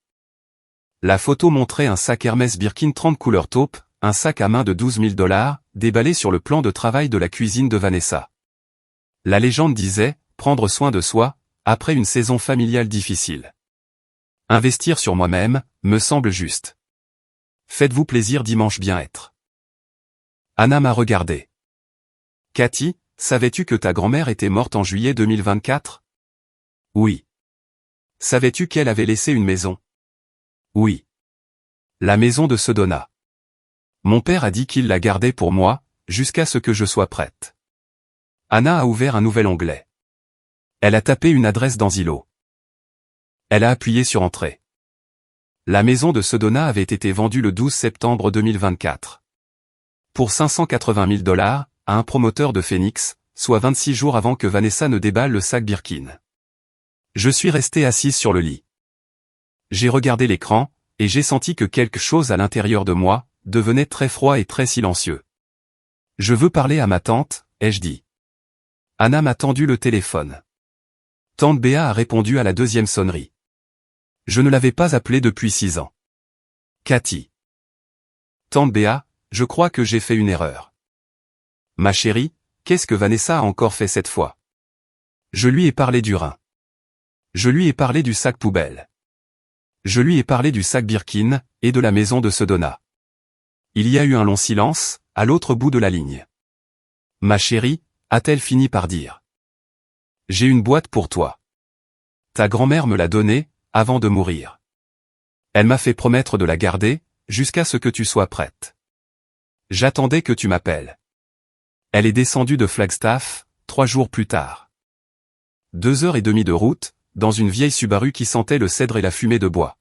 La photo montrait un sac Hermès Birkin 30 couleur taupe, un sac à main de $12 000, déballé sur le plan de travail de la cuisine de Vanessa. La légende disait, prendre soin de soi, après une saison familiale difficile. Investir sur moi-même, me semble juste. Faites-vous plaisir dimanche bien-être. Anna m'a regardé. Cathy, savais-tu que ta grand-mère était morte en juillet 2024? Oui. Savais-tu qu'elle avait laissé une maison? Oui. La maison de Sedona. Mon père a dit qu'il la gardait pour moi, jusqu'à ce que je sois prête. Anna a ouvert un nouvel onglet. Elle a tapé une adresse dans Zillow. Elle a appuyé sur Entrée. La maison de Sedona avait été vendue le 12 septembre 2024. Pour $580 000, à un promoteur de Phoenix, soit 26 jours avant que Vanessa ne déballe le sac Birkin. Je suis restée assise sur le lit. J'ai regardé l'écran, et j'ai senti que quelque chose à l'intérieur de moi, devenait très froid et très silencieux. Je veux parler à ma tante, ai-je dit. Anna m'a tendu le téléphone. Tante Béa a répondu à la 2e sonnerie. Je ne l'avais pas appelée depuis 6 ans. Cathy. Tante Béa, je crois que j'ai fait une erreur. Ma chérie, qu'est-ce que Vanessa a encore fait cette fois? Je lui ai parlé du rein. Je lui ai parlé du sac poubelle. Je lui ai parlé du sac Birkin, et de la maison de Sedona. Il y a eu un long silence, à l'autre bout de la ligne. Ma chérie, a-t-elle fini par dire. J'ai une boîte pour toi. Ta grand-mère me l'a donnée, avant de mourir. Elle m'a fait promettre de la garder, jusqu'à ce que tu sois prête. J'attendais que tu m'appelles. Elle est descendue de Flagstaff, 3 jours plus tard. 2h30 de route, dans une vieille Subaru qui sentait le cèdre et la fumée de bois.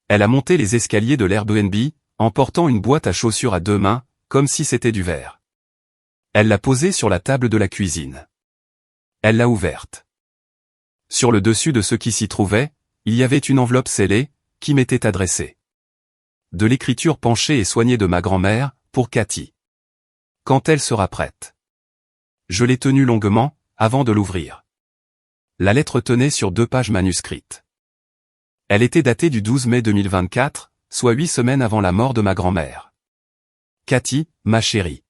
Elle a monté les escaliers de l'Airbnb, en portant une boîte à chaussures à 2 mains, comme si c'était du verre. Elle l'a posée sur la table de la cuisine. Elle l'a ouverte. Sur le dessus de ce qui s'y trouvait, il y avait une enveloppe scellée, qui m'était adressée. De l'écriture penchée et soignée de ma grand-mère, pour Cathy. Quand elle sera prête. Je l'ai tenue longuement, avant de l'ouvrir. La lettre tenait sur 2 pages manuscrites. Elle était datée du 12 mai 2024, soit 8 semaines avant la mort de ma grand-mère. Cathy, ma chérie.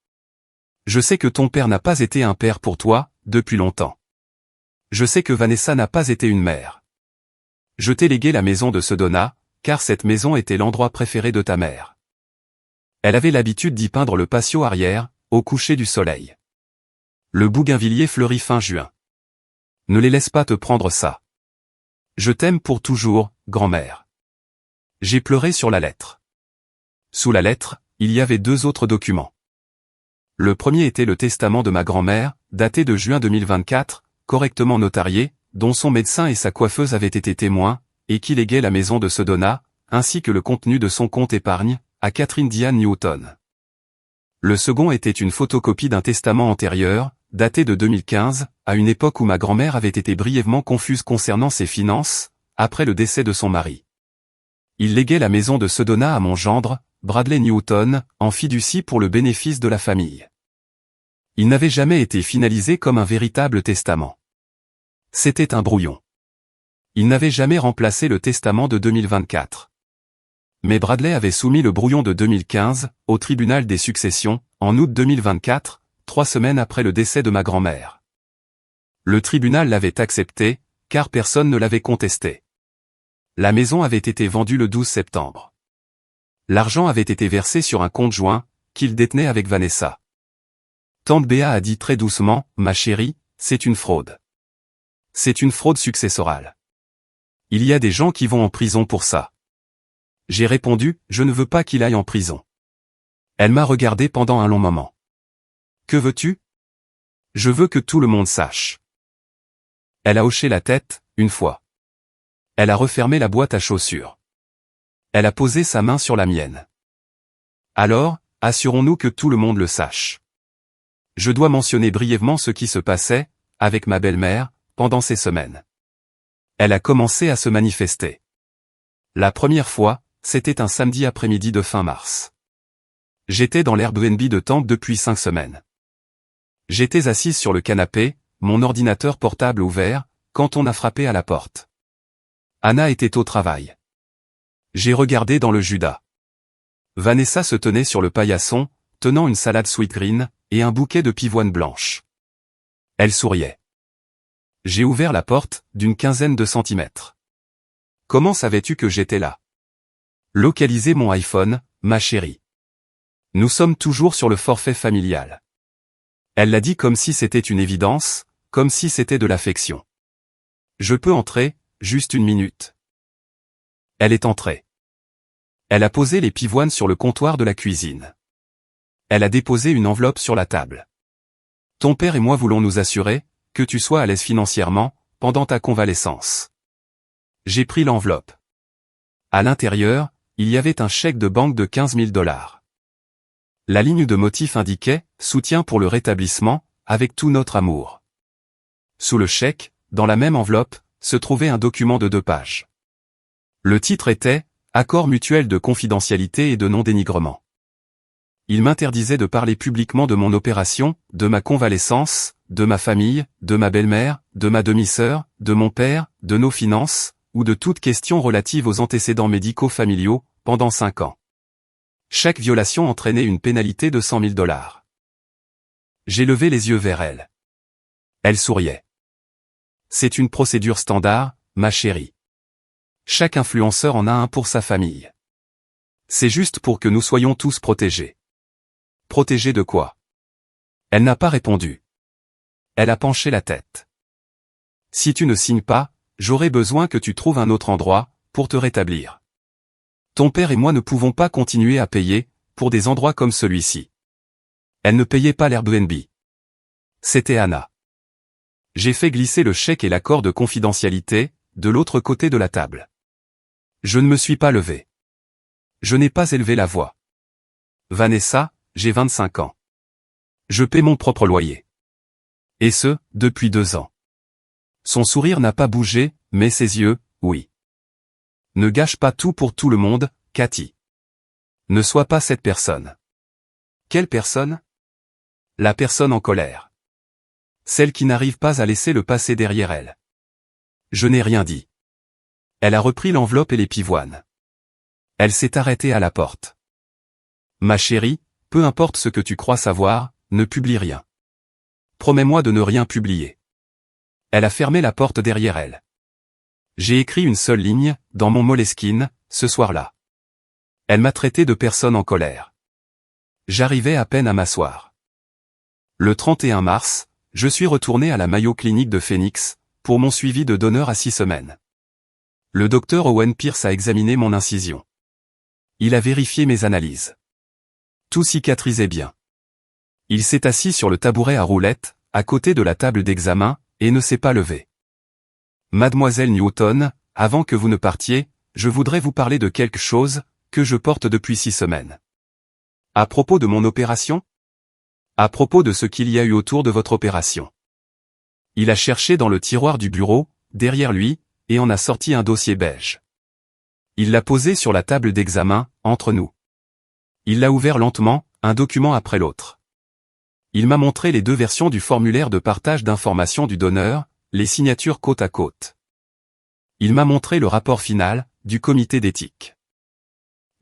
Je sais que ton père n'a pas été un père pour toi, depuis longtemps. Je sais que Vanessa n'a pas été une mère. Je t'ai légué la maison de Sedona, car cette maison était l'endroit préféré de ta mère. Elle avait l'habitude d'y peindre le patio arrière, au coucher du soleil. Le bougainvillier fleurit fin juin. Ne les laisse pas te prendre ça. Je t'aime pour toujours, grand-mère. J'ai pleuré sur la lettre. Sous la lettre, il y avait 2 autres documents. Le premier était le testament de ma grand-mère, daté de juin 2024, correctement notarié, dont son médecin et sa coiffeuse avaient été témoins, et qui léguait la maison de Sedona, ainsi que le contenu de son compte épargne, à Catherine Diane Newton. Le second était une photocopie d'un testament antérieur, daté de 2015, à une époque où ma grand-mère avait été brièvement confuse concernant ses finances, après le décès de son mari. Il léguait la maison de Sedona à mon gendre, Bradley Newton, en fiducie pour le bénéfice de la famille. Il n'avait jamais été finalisé comme un véritable testament. C'était un brouillon. Il n'avait jamais remplacé le testament de 2024. Mais Bradley avait soumis le brouillon de 2015, au tribunal des successions, en août 2024, 3 semaines après le décès de ma grand-mère. Le tribunal l'avait accepté, car personne ne l'avait contesté. La maison avait été vendue le 12 septembre. L'argent avait été versé sur un compte joint, qu'il détenait avec Vanessa. Tante Béa a dit très doucement, « Ma chérie, c'est une fraude. C'est une fraude successorale. Il y a des gens qui vont en prison pour ça. » J'ai répondu, « Je ne veux pas qu'il aille en prison. » Elle m'a regardé pendant un long moment. « Que veux-tu ? » ?»« Je veux que tout le monde sache. » Elle a hoché la tête, une fois. Elle a refermé la boîte à chaussures. Elle a posé sa main sur la mienne. « Alors, assurons-nous que tout le monde le sache. » Je dois mentionner brièvement ce qui se passait, avec ma belle-mère, pendant ces semaines. Elle a commencé à se manifester. La première fois, c'était un samedi après-midi de fin mars. J'étais dans l'Airbnb de Tante depuis 5 semaines. J'étais assise sur le canapé, mon ordinateur portable ouvert, quand on a frappé à la porte. Anna était au travail. J'ai regardé dans le Judas. Vanessa se tenait sur le paillasson, tenant une salade sweet green, et un bouquet de pivoine blanche. Elle souriait. J'ai ouvert la porte, d'une 15aine de centimètres. « Comment savais-tu que j'étais là ? » Localisez mon iPhone, ma chérie. Nous sommes toujours sur le forfait familial. Elle l'a dit comme si c'était une évidence, comme si c'était de l'affection. Je peux entrer, juste 1 minute. Elle est entrée. Elle a posé les pivoines sur le comptoir de la cuisine. Elle a déposé une enveloppe sur la table. Ton père et moi voulons nous assurer que tu sois à l'aise financièrement pendant ta convalescence. J'ai pris l'enveloppe. À l'intérieur, il y avait un chèque de banque de 15 000 $. La ligne de motif indiquait « Soutien pour le rétablissement, avec tout notre amour ». Sous le chèque, dans la même enveloppe, se trouvait un document de 2 pages. Le titre était « Accord mutuel de confidentialité et de non-dénigrement ». Il m'interdisait de parler publiquement de mon opération, de ma convalescence, de ma famille, de ma belle-mère, de ma demi-sœur, de mon père, de nos finances, ou de toute question relative aux antécédents médicaux familiaux, pendant 5 ans. Chaque violation entraînait une pénalité de 100 000 $. J'ai levé les yeux vers elle. Elle souriait. C'est une procédure standard, ma chérie. Chaque influenceur en a un pour sa famille. C'est juste pour que nous soyons tous protégés. Protégés de quoi ? Elle n'a pas répondu. Elle a penché la tête. Si tu ne signes pas, j'aurai besoin que tu trouves un autre endroit, pour te rétablir. Ton père et moi ne pouvons pas continuer à payer, pour des endroits comme celui-ci. Elle ne payait pas l'Airbnb. C'était Anna. J'ai fait glisser le chèque et l'accord de confidentialité, de l'autre côté de la table. Je ne me suis pas levé. Je n'ai pas élevé la voix. Vanessa, j'ai 25 ans. Je paie mon propre loyer. Et ce, depuis 2 ans. Son sourire n'a pas bougé, mais ses yeux, oui. Ne gâche pas tout pour tout le monde, Cathy. Ne sois pas cette personne. Quelle personne ? La personne en colère. Celle qui n'arrive pas à laisser le passé derrière elle. Je n'ai rien dit. Elle a repris l'enveloppe et les pivoines. Elle s'est arrêtée à la porte. Ma chérie, peu importe ce que tu crois savoir, ne publie rien. Promets-moi de ne rien publier. Elle a fermé la porte derrière elle. J'ai écrit une seule ligne, dans mon Moleskine, ce soir-là. Elle m'a traité de personne en colère. J'arrivais à peine à m'asseoir. Le 31 mars, je suis retourné à la Mayo Clinic de Phoenix, pour mon suivi de donneur à 6 semaines. Le docteur Owen Pierce a examiné mon incision. Il a vérifié mes analyses. Tout cicatrisait bien. Il s'est assis sur le tabouret à roulettes, à côté de la table d'examen, et ne s'est pas levé. Mademoiselle Newton, avant que vous ne partiez, je voudrais vous parler de quelque chose que je porte depuis 6 semaines. À propos de mon opération? À propos de ce qu'il y a eu autour de votre opération. Il a cherché dans le tiroir du bureau, derrière lui, et en a sorti un dossier beige. Il l'a posé sur la table d'examen, entre nous. Il l'a ouvert lentement, un document après l'autre. Il m'a montré les 2 versions du formulaire de partage d'informations du donneur, les signatures côte à côte. Il m'a montré le rapport final, du comité d'éthique.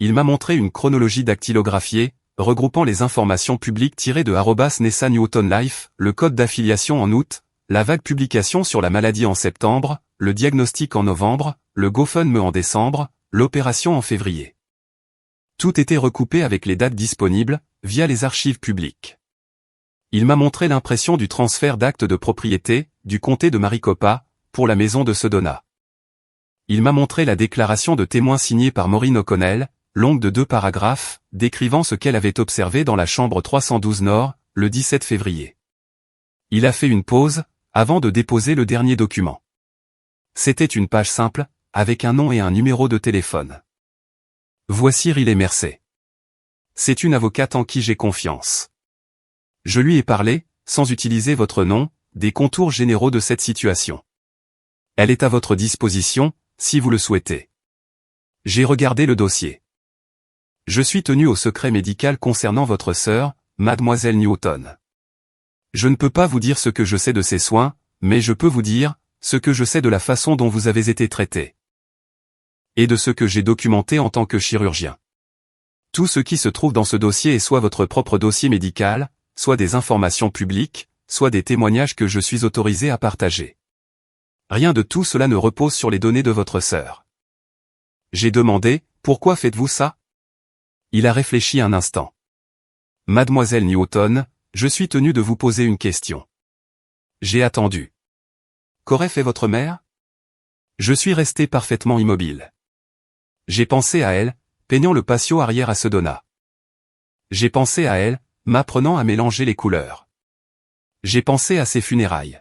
Il m'a montré une chronologie dactylographiée, regroupant les informations publiques tirées de @Nessa Newton Life, le code d'affiliation en août, la vague publication sur la maladie en septembre, le diagnostic en novembre, le GoFundMe en décembre, l'opération en février. Tout était recoupé avec les dates disponibles, via les archives publiques. Il m'a montré l'impression du transfert d'actes de propriété, du comté de Maricopa, pour la maison de Sedona. Il m'a montré la déclaration de témoin signée par Maureen O'Connell, longue de 2 paragraphes, décrivant ce qu'elle avait observé dans la chambre 312 Nord, le 17 février. Il a fait une pause, avant de déposer le dernier document. C'était une page simple, avec un nom et un numéro de téléphone. Voici Riley Mercer. C'est une avocate en qui j'ai confiance. Je lui ai parlé, sans utiliser votre nom, des contours généraux de cette situation. Elle est à votre disposition, si vous le souhaitez. J'ai regardé le dossier. Je suis tenu au secret médical concernant votre sœur, Mademoiselle Newton. Je ne peux pas vous dire ce que je sais de ses soins, mais je peux vous dire ce que je sais de la façon dont vous avez été traité. Et de ce que j'ai documenté en tant que chirurgien. Tout ce qui se trouve dans ce dossier est soit votre propre dossier médical, soit des informations publiques, soit des témoignages que je suis autorisé à partager. Rien de tout cela ne repose sur les données de votre sœur. J'ai demandé, pourquoi faites-vous ça? Il a réfléchi un instant. Mademoiselle Newton, je suis tenu de vous poser une question. J'ai attendu. Qu'aurait fait votre mère? Je suis resté parfaitement immobile. J'ai pensé à elle, peignant le patio arrière à Sedona. J'ai pensé à elle, m'apprenant à mélanger les couleurs. J'ai pensé à ses funérailles.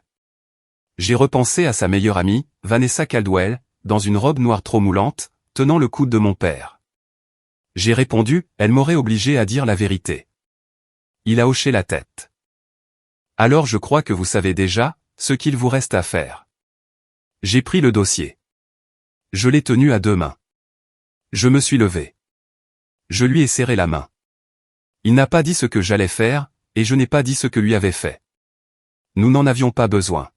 J'ai repensé à sa meilleure amie, Vanessa Caldwell, dans une robe noire trop moulante, tenant le coude de mon père. J'ai répondu, elle m'aurait obligé à dire la vérité. Il a hoché la tête. Alors je crois que vous savez déjà, ce qu'il vous reste à faire. J'ai pris le dossier. Je l'ai tenu à 2 mains. Je me suis levé. Je lui ai serré la main. Il n'a pas dit ce que j'allais faire, et je n'ai pas dit ce que lui avait fait. Nous n'en avions pas besoin.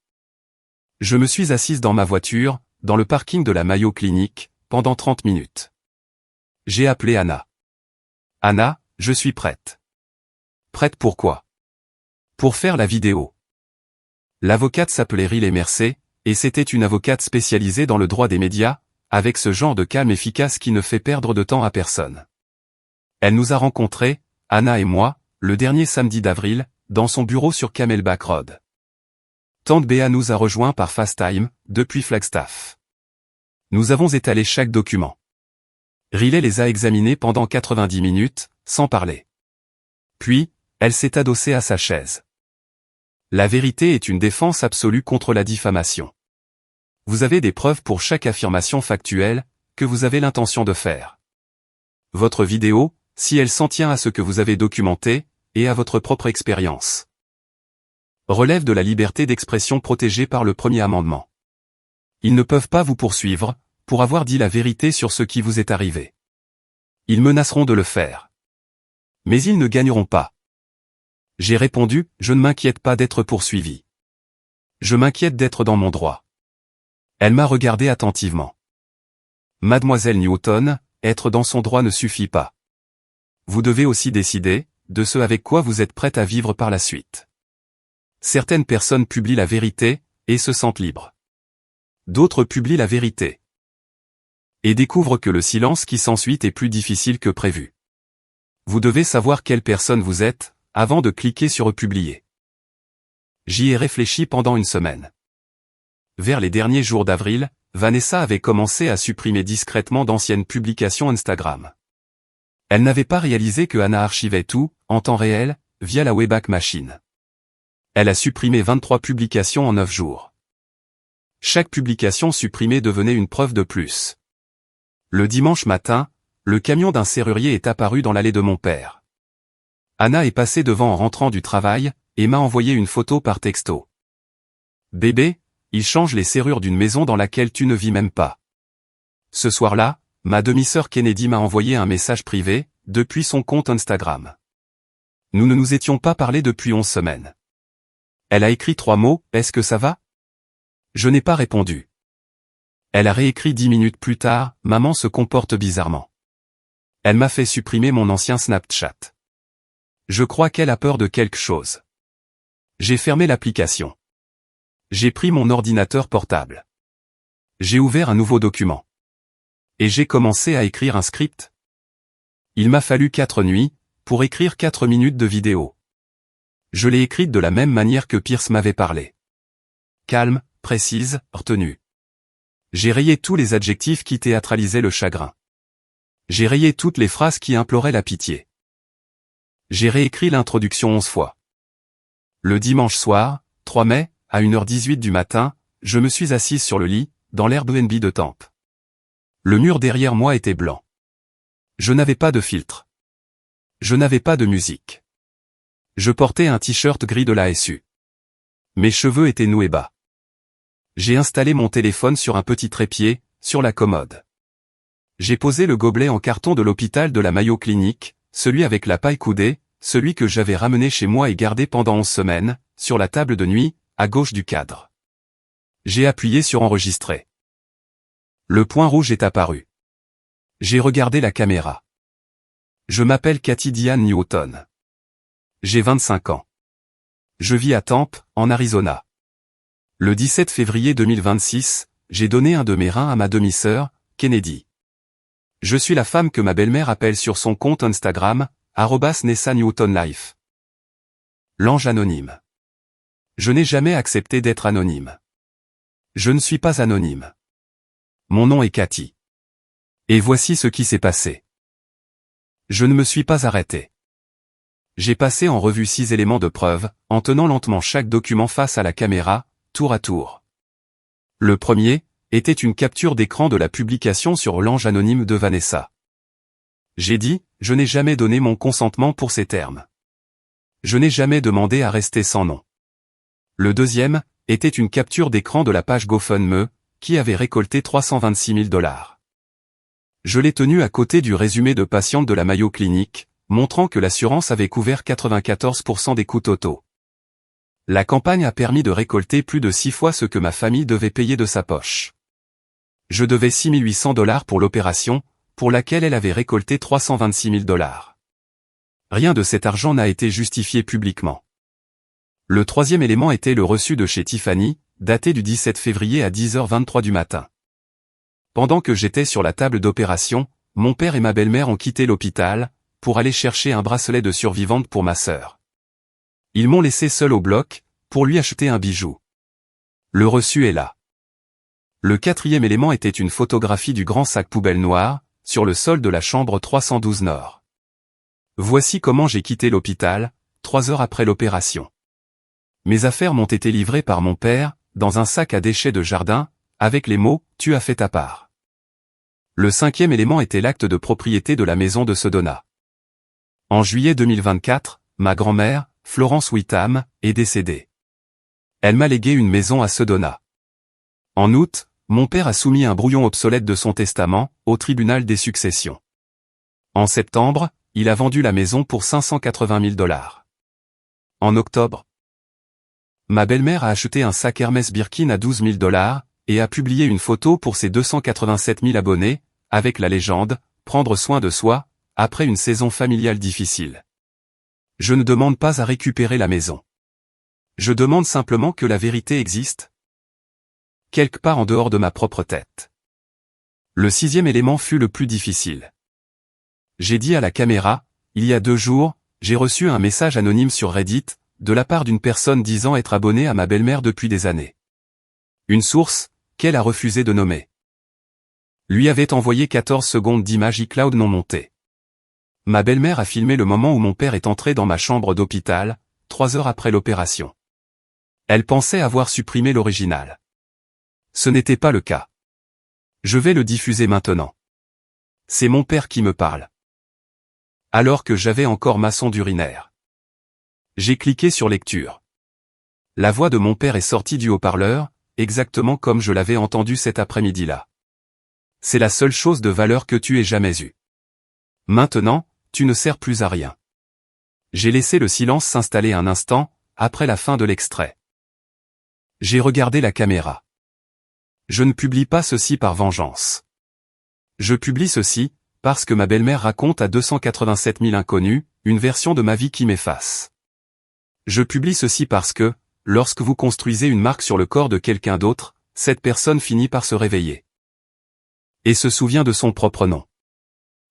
Je me suis assise dans ma voiture, dans le parking de la Mayo Clinic, pendant 30 minutes. J'ai appelé Anna. Anna, je suis prête. Prête pourquoi? Pour faire la vidéo. L'avocate s'appelait Riley Mercer, et c'était une avocate spécialisée dans le droit des médias, avec ce genre de calme efficace qui ne fait perdre de temps à personne. Elle nous a rencontrés, Anna et moi, le dernier samedi d'avril, dans son bureau sur Camelback Road. Tante Béa nous a rejoints par FaceTime, depuis Flagstaff. Nous avons étalé chaque document. Riley les a examinés pendant 90 minutes, sans parler. Puis, elle s'est adossée à sa chaise. La vérité est une défense absolue contre la diffamation. Vous avez des preuves pour chaque affirmation factuelle, que vous avez l'intention de faire. Votre vidéo, si elle s'en tient à ce que vous avez documenté, et à votre propre expérience, relève de la liberté d'expression protégée par le premier amendement. Ils ne peuvent pas vous poursuivre, pour avoir dit la vérité sur ce qui vous est arrivé. Ils menaceront de le faire. Mais ils ne gagneront pas. J'ai répondu, je ne m'inquiète pas d'être poursuivi. Je m'inquiète d'être dans mon droit. Elle m'a regardé attentivement. Mademoiselle Newton, être dans son droit ne suffit pas. Vous devez aussi décider, de ce avec quoi vous êtes prête à vivre par la suite. Certaines personnes publient la vérité, et se sentent libres. D'autres publient la vérité. Et découvrent que le silence qui s'ensuit est plus difficile que prévu. Vous devez savoir quelle personne vous êtes, avant de cliquer sur Publier. J'y ai réfléchi pendant une semaine. Vers les derniers jours d'avril, Vanessa avait commencé à supprimer discrètement d'anciennes publications Instagram. Elle n'avait pas réalisé que Anna archivait tout, en temps réel, via la Wayback Machine. Elle a supprimé 23 publications en 9 jours. Chaque publication supprimée devenait une preuve de plus. Le dimanche matin, le camion d'un serrurier est apparu dans l'allée de mon père. Anna est passée devant en rentrant du travail, et m'a envoyé une photo par texto. Bébé, il change les serrures d'une maison dans laquelle tu ne vis même pas. Ce soir-là, ma demi-sœur Kennedy m'a envoyé un message privé, depuis son compte Instagram. Nous ne nous étions pas parlé depuis 11 semaines. Elle a écrit 3 mots, est-ce que ça va? Je n'ai pas répondu. Elle a réécrit 10 minutes plus tard, maman se comporte bizarrement. Elle m'a fait supprimer mon ancien Snapchat. Je crois qu'elle a peur de quelque chose. J'ai fermé l'application. J'ai pris mon ordinateur portable. J'ai ouvert un nouveau document. Et j'ai commencé à écrire un script. Il m'a fallu 4 nuits, pour écrire 4 minutes de vidéo. Je l'ai écrite de la même manière que Pierce m'avait parlé. Calme, précise, retenue. J'ai rayé tous les adjectifs qui théâtralisaient le chagrin. J'ai rayé toutes les phrases qui imploraient la pitié. J'ai réécrit l'introduction 11 fois. Le dimanche soir, 3 mai, à 1h18 du matin, je me suis assise sur le lit, dans l'Airbnb de Tampes. Le mur derrière moi était blanc. Je n'avais pas de filtre. Je n'avais pas de musique. Je portais un t-shirt gris de la SU. Mes cheveux étaient noués bas. J'ai installé mon téléphone sur un petit trépied, sur la commode. J'ai posé le gobelet en carton de l'hôpital de la Mayo Clinic, celui avec la paille coudée, celui que j'avais ramené chez moi et gardé pendant 11 semaines, sur la table de nuit, à gauche du cadre. J'ai appuyé sur enregistrer. Le point rouge est apparu. J'ai regardé la caméra. Je m'appelle Cathy Diane Newton. J'ai 25 ans. Je vis à Tampes, en Arizona. Le 17 février 2026, j'ai donné un de mes reins à ma demi-sœur, Kennedy. Je suis la femme que ma belle-mère appelle sur son compte Instagram, @NessaNewtonLife. L'ange anonyme. Je n'ai jamais accepté d'être anonyme. Je ne suis pas anonyme. Mon nom est Cathy. Et voici ce qui s'est passé. Je ne me suis pas arrêté. J'ai passé en revue 6 éléments de preuve, en tenant lentement chaque document face à la caméra, tour à tour. Le premier, était une capture d'écran de la publication sur l'ange anonyme de Vanessa. J'ai dit, je n'ai jamais donné mon consentement pour ces termes. Je n'ai jamais demandé à rester sans nom. Le deuxième, était une capture d'écran de la page GoFundMe, qui avait récolté $326 000. Je l'ai tenu à côté du résumé de patiente de la Mayo Clinic, montrant que l'assurance avait couvert 94% des coûts totaux. La campagne a permis de récolter plus de 6 fois ce que ma famille devait payer de sa poche. Je devais $6 800 pour l'opération, pour laquelle elle avait récolté $326 000. Rien de cet argent n'a été justifié publiquement. Le troisième élément était le reçu de chez Tiffany, daté du 17 février à 10h23 du matin. Pendant que j'étais sur la table d'opération, mon père et ma belle-mère ont quitté l'hôpital, pour aller chercher un bracelet de survivante pour ma sœur. Ils m'ont laissé seul au bloc, pour lui acheter un bijou. Le reçu est là. Le quatrième élément était une photographie du grand sac poubelle noir, sur le sol de la chambre 312 Nord. Voici comment j'ai quitté l'hôpital, 3 heures après l'opération. Mes affaires m'ont été livrées par mon père, dans un sac à déchets de jardin, avec les mots « Tu as fait ta part ». Le cinquième élément était l'acte de propriété de la maison de Sedona. En juillet 2024, ma grand-mère, Florence Whitham, est décédée. Elle m'a légué une maison à Sedona. En août, mon père a soumis un brouillon obsolète de son testament, au tribunal des successions. En septembre, il a vendu la maison pour $580 000. En octobre, ma belle-mère a acheté un sac Hermès Birkin à $12 000, et a publié une photo pour ses 287 000 abonnés, avec la légende « Prendre soin de soi », après une saison familiale difficile. Je ne demande pas à récupérer la maison. Je demande simplement que la vérité existe, quelque part en dehors de ma propre tête. Le sixième élément fut le plus difficile. J'ai dit à la caméra, il y a 2 jours, j'ai reçu un message anonyme sur Reddit, de la part d'une personne disant être abonnée à ma belle-mère depuis des années. Une source, qu'elle a refusé de nommer, lui avait envoyé 14 secondes d'images iCloud non montées. Ma belle-mère a filmé le moment où mon père est entré dans ma chambre d'hôpital, 3 heures après l'opération. Elle pensait avoir supprimé l'original. Ce n'était pas le cas. Je vais le diffuser maintenant. C'est mon père qui me parle. Alors que j'avais encore ma sonde urinaire. J'ai cliqué sur lecture. La voix de mon père est sortie du haut-parleur, exactement comme je l'avais entendu cet après-midi-là. C'est la seule chose de valeur que tu aies jamais eue. Maintenant, tu ne sers plus à rien. J'ai laissé le silence s'installer un instant, après la fin de l'extrait. J'ai regardé la caméra. Je ne publie pas ceci par vengeance. Je publie ceci, parce que ma belle-mère raconte à 287 000 inconnus, une version de ma vie qui m'efface. Je publie ceci parce que, lorsque vous construisez une marque sur le corps de quelqu'un d'autre, cette personne finit par se réveiller. Et se souvient de son propre nom.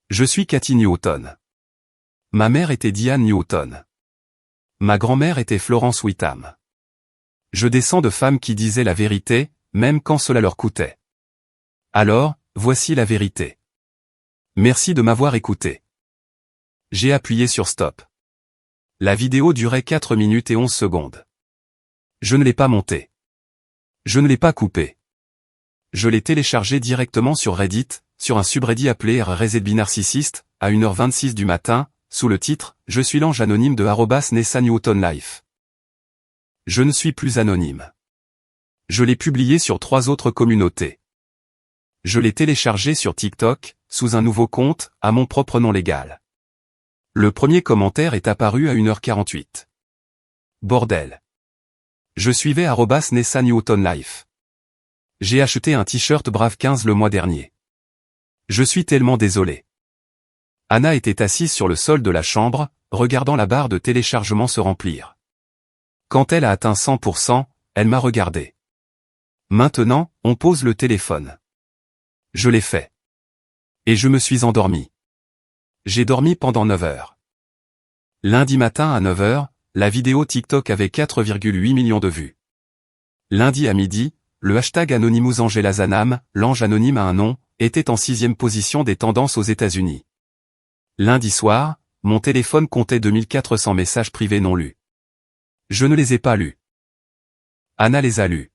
Je suis Cathy Newton. Ma mère était Diane Newton. Ma grand-mère était Florence Whitham. Je descends de femmes qui disaient la vérité, même quand cela leur coûtait. Alors, voici la vérité. Merci de m'avoir écouté. J'ai appuyé sur stop. La vidéo durait 4 minutes et 11 secondes. Je ne l'ai pas montée. Je ne l'ai pas coupée. Je l'ai téléchargée directement sur Reddit, sur un subreddit appelé @RZBNarcissiste, à 1h26 du matin, sous le titre « Je suis l'ange anonyme de @NessaNewtonLife ». Je ne suis plus anonyme. Je l'ai publié sur 3 autres communautés. Je l'ai téléchargé sur TikTok, sous un nouveau compte, à mon propre nom légal. Le premier commentaire est apparu à 1h48. Bordel. Je suivais @NessaNewtonLife. J'ai acheté un t-shirt Brave 15 le mois dernier. Je suis tellement désolé. Anna était assise sur le sol de la chambre, regardant la barre de téléchargement se remplir. Quand elle a atteint 100%, elle m'a regardé. Maintenant, on pose le téléphone. Je l'ai fait. Et je me suis endormi. J'ai dormi pendant 9 heures. Lundi matin à 9 heures, la vidéo TikTok avait 4,8 millions de vues. Lundi à midi, le hashtag Anonymous Angela Zanam, l'ange anonyme a un nom, était en 6e position des tendances aux États-Unis. Lundi soir, mon téléphone comptait 2400 messages privés non lus. Je ne les ai pas lus. Anna les a lus.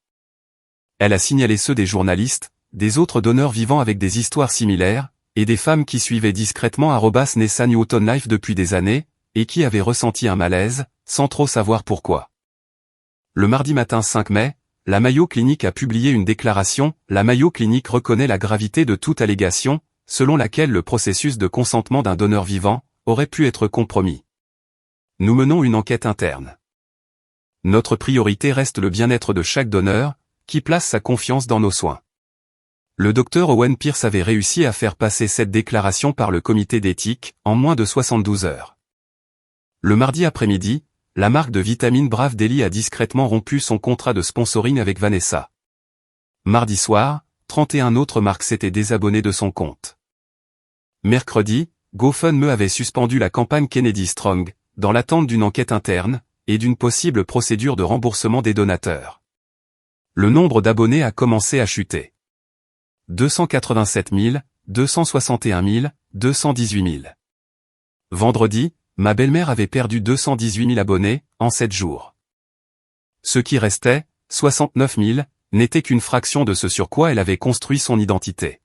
Elle a signalé ceux des journalistes, des autres donneurs vivant avec des histoires similaires, et des femmes qui suivaient discrètement @NessaNewtonLife depuis des années, et qui avaient ressenti un malaise, sans trop savoir pourquoi. Le mardi matin 5 mai, la Mayo Clinic a publié une déclaration. La Mayo Clinic reconnaît la gravité de toute allégation, selon laquelle le processus de consentement d'un donneur vivant aurait pu être compromis. Nous menons une enquête interne. Notre priorité reste le bien-être de chaque donneur, qui place sa confiance dans nos soins. Le docteur Owen Pierce avait réussi à faire passer cette déclaration par le comité d'éthique, en moins de 72 heures. Le mardi après-midi, la marque de vitamines Brave Daily a discrètement rompu son contrat de sponsoring avec Vanessa. Mardi soir, 31 autres marques s'étaient désabonnées de son compte. Mercredi, GoFundMe avait suspendu la campagne Kennedy Strong, dans l'attente d'une enquête interne, et d'une possible procédure de remboursement des donateurs. Le nombre d'abonnés a commencé à chuter. 287 000, 261 000, 218 000. Vendredi, ma belle-mère avait perdu 218 000 abonnés, en 7 jours. Ce qui restait, 69 000, n'était qu'une fraction de ce sur quoi elle avait construit son identité.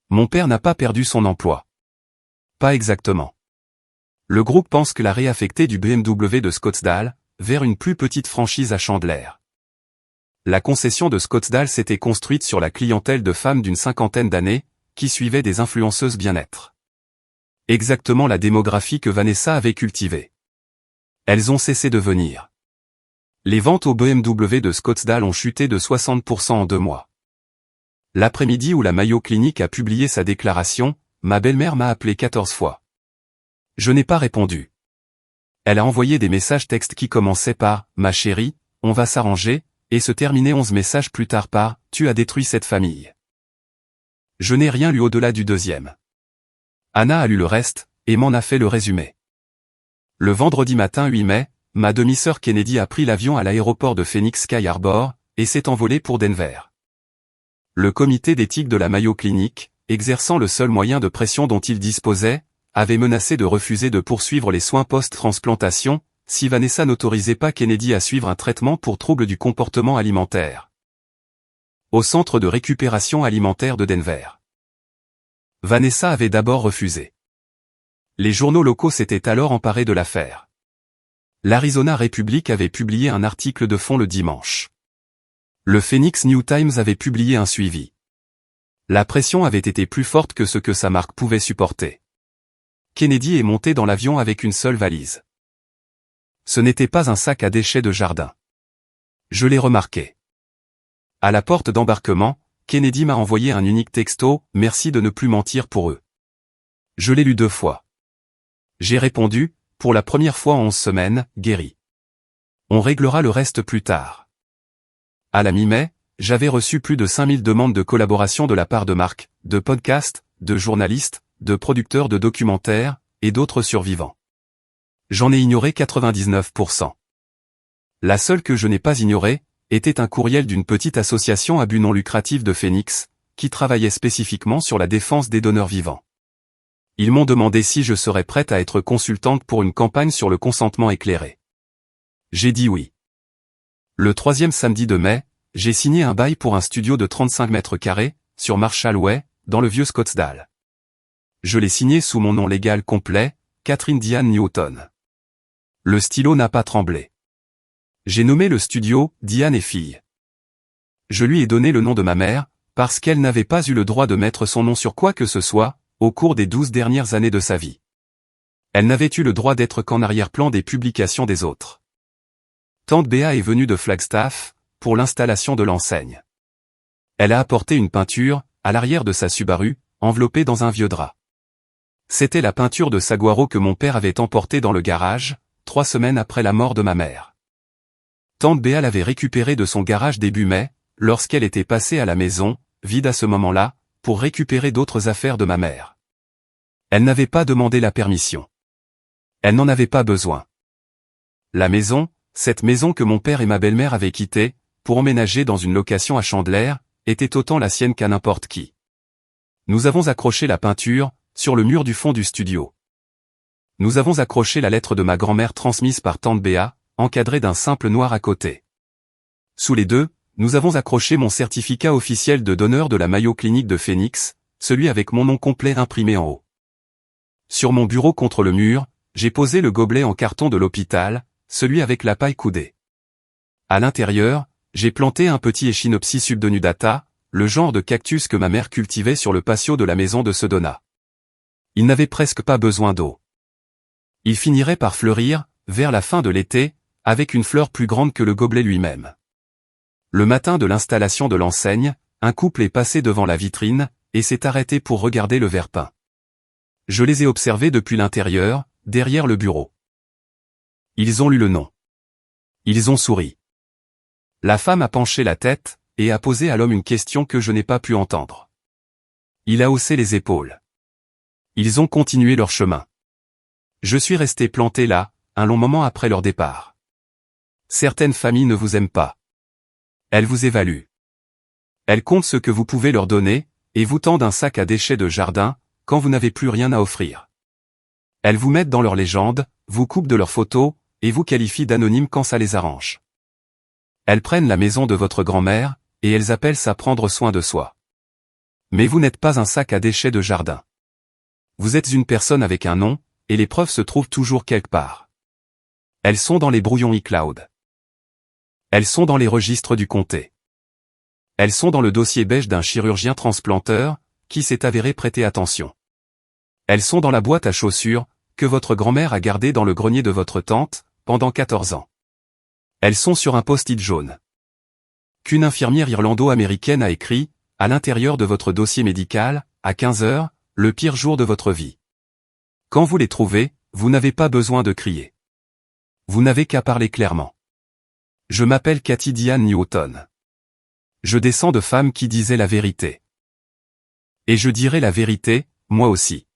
Mon père n'a pas perdu son emploi. Pas exactement. Le groupe pense que l'a réaffecté du BMW de Scottsdale, vers une plus petite franchise à Chandler. La concession de Scottsdale s'était construite sur la clientèle de femmes d'une 50aine d'années, qui suivaient des influenceuses bien-être. Exactement la démographie que Vanessa avait cultivée. Elles ont cessé de venir. Les ventes au BMW de Scottsdale ont chuté de 60% en 2 mois. L'après-midi où la Mayo Clinic a publié sa déclaration, ma belle-mère m'a appelé 14 fois. Je n'ai pas répondu. Elle a envoyé des messages textes qui commençaient par « Ma chérie, on va s'arranger » et se terminaient 11 messages plus tard par « Tu as détruit cette famille ». Je n'ai rien lu au-delà du 2e. Anna a lu le reste, et m'en a fait le résumé. Le vendredi matin 8 mai, ma demi-sœur Kennedy a pris l'avion à l'aéroport de Phoenix Sky Harbor, et s'est envolée pour Denver. Le comité d'éthique de la Mayo Clinic, exerçant le seul moyen de pression dont il disposait, avait menacé de refuser de poursuivre les soins post-transplantation, si Vanessa n'autorisait pas Kennedy à suivre un traitement pour troubles du comportement alimentaire. Au centre de récupération alimentaire de Denver. Vanessa avait d'abord refusé. Les journaux locaux s'étaient alors emparés de l'affaire. L'Arizona Republic avait publié un article de fond le dimanche. Le Phoenix New Times avait publié un suivi. La pression avait été plus forte que ce que sa marque pouvait supporter. Kennedy est monté dans l'avion avec une seule valise. Ce n'était pas un sac à déchets de jardin. Je l'ai remarqué. À la porte d'embarquement, Kennedy m'a envoyé un unique texto, « Merci de ne plus mentir pour eux ». Je l'ai lu 2 fois. J'ai répondu, pour la première fois en 11 semaines, guéri. On réglera le reste plus tard. À la mi-mai, j'avais reçu plus de 5000 demandes de collaboration de la part de marques, de podcasts, de journalistes, de producteurs de documentaires, et d'autres survivants. J'en ai ignoré 99%. La seule que je n'ai pas ignorée, était un courriel d'une petite association à but non lucratif de Phoenix, qui travaillait spécifiquement sur la défense des donneurs vivants. Ils m'ont demandé si je serais prête à être consultante pour une campagne sur le consentement éclairé. J'ai dit oui. Le 3e samedi de mai, j'ai signé un bail pour un studio de 35 mètres carrés, sur Marshall Way, dans le vieux Scottsdale. Je l'ai signé sous mon nom légal complet, Catherine Diane Newton. Le stylo n'a pas tremblé. J'ai nommé le studio Diane et Fille. Je lui ai donné le nom de ma mère, parce qu'elle n'avait pas eu le droit de mettre son nom sur quoi que ce soit, au cours des 12 dernières années de sa vie. Elle n'avait eu le droit d'être qu'en arrière-plan des publications des autres. Tante Béa est venue de Flagstaff, pour l'installation de l'enseigne. Elle a apporté une peinture, à l'arrière de sa Subaru, enveloppée dans un vieux drap. C'était la peinture de Saguaro que mon père avait emportée dans le garage, 3 semaines après la mort de ma mère. Tante Béa l'avait récupérée de son garage début mai, lorsqu'elle était passée à la maison, vide à ce moment-là, pour récupérer d'autres affaires de ma mère. Elle n'avait pas demandé la permission. Elle n'en avait pas besoin. La maison, cette maison que mon père et ma belle-mère avaient quittée, pour emménager dans une location à Chandler, était autant la sienne qu'à n'importe qui. Nous avons accroché la peinture, sur le mur du fond du studio. Nous avons accroché la lettre de ma grand-mère transmise par tante Béa, encadrée d'un simple noir à côté. Sous les deux, nous avons accroché mon certificat officiel de donneur de la Mayo Clinic de Phoenix, celui avec mon nom complet imprimé en haut. Sur mon bureau contre le mur, j'ai posé le gobelet en carton de l'hôpital, celui avec la paille coudée. À l'intérieur, j'ai planté un petit Echinopsis subdenudata, le genre de cactus que ma mère cultivait sur le patio de la maison de Sedona. Il n'avait presque pas besoin d'eau. Il finirait par fleurir, vers la fin de l'été, avec une fleur plus grande que le gobelet lui-même. Le matin de l'installation de l'enseigne, un couple est passé devant la vitrine, et s'est arrêté pour regarder le verre peint. Je les ai observés depuis l'intérieur, derrière le bureau. Ils ont lu le nom. Ils ont souri. La femme a penché la tête, et a posé à l'homme une question que je n'ai pas pu entendre. Il a haussé les épaules. Ils ont continué leur chemin. Je suis resté planté là, un long moment après leur départ. Certaines familles ne vous aiment pas. Elles vous évaluent. Elles comptent ce que vous pouvez leur donner, et vous tendent un sac à déchets de jardin, quand vous n'avez plus rien à offrir. Elles vous mettent dans leur légende, vous coupent de leurs photos, et vous qualifient d'anonymes quand ça les arrange. Elles prennent la maison de votre grand-mère, et elles appellent ça prendre soin de soi. Mais vous n'êtes pas un sac à déchets de jardin. Vous êtes une personne avec un nom, et les preuves se trouvent toujours quelque part. Elles sont dans les brouillons iCloud. Elles sont dans les registres du comté. Elles sont dans le dossier beige d'un chirurgien transplanteur, qui s'est avéré prêter attention. Elles sont dans la boîte à chaussures, que votre grand-mère a gardée dans le grenier de votre tante, pendant 14 ans. Elles sont sur un post-it jaune. Qu'une infirmière irlando-américaine a écrit, à l'intérieur de votre dossier médical, à 15 heures, le pire jour de votre vie. Quand vous les trouvez, vous n'avez pas besoin de crier. Vous n'avez qu'à parler clairement. Je m'appelle Cathy Diane Newton. Je descends de femmes qui disaient la vérité. Et je dirai la vérité, moi aussi.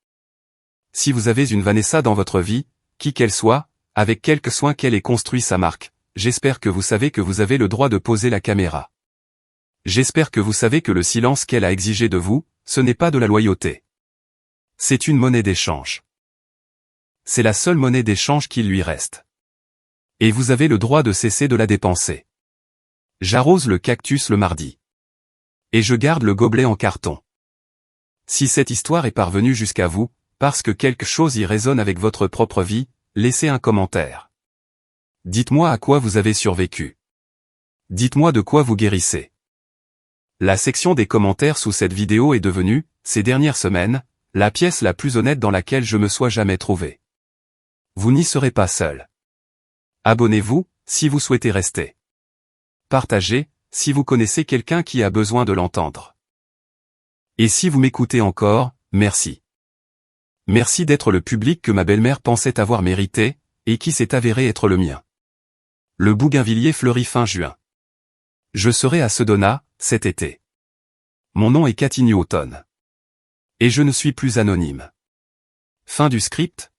Si vous avez une Vanessa dans votre vie, qui qu'elle soit, avec quelque soin qu'elle ait construit sa marque, j'espère que vous savez que vous avez le droit de poser la caméra. J'espère que vous savez que le silence qu'elle a exigé de vous, ce n'est pas de la loyauté. C'est une monnaie d'échange. c'est la seule monnaie d'échange qu'il lui reste. Et vous avez le droit de cesser de la dépenser. J'arrose le cactus le mardi. Et je garde le gobelet en carton. Si cette histoire est parvenue jusqu'à vous, parce que quelque chose y résonne avec votre propre vie, laissez un commentaire. Dites-moi à quoi vous avez survécu. Dites-moi de quoi vous guérissez. La section des commentaires sous cette vidéo est devenue, ces dernières semaines, la pièce la plus honnête dans laquelle je me sois jamais trouvé. Vous n'y serez pas seul. Abonnez-vous, si vous souhaitez rester. Partagez, si vous connaissez quelqu'un qui a besoin de l'entendre. Et si vous m'écoutez encore, merci. Merci d'être le public que ma belle-mère pensait avoir mérité, et qui s'est avéré être le mien. Le bougainvillier fleurit fin juin. Je serai à Sedona, cet été. Mon nom est Cathy Newton. Et je ne suis plus anonyme. Fin du script.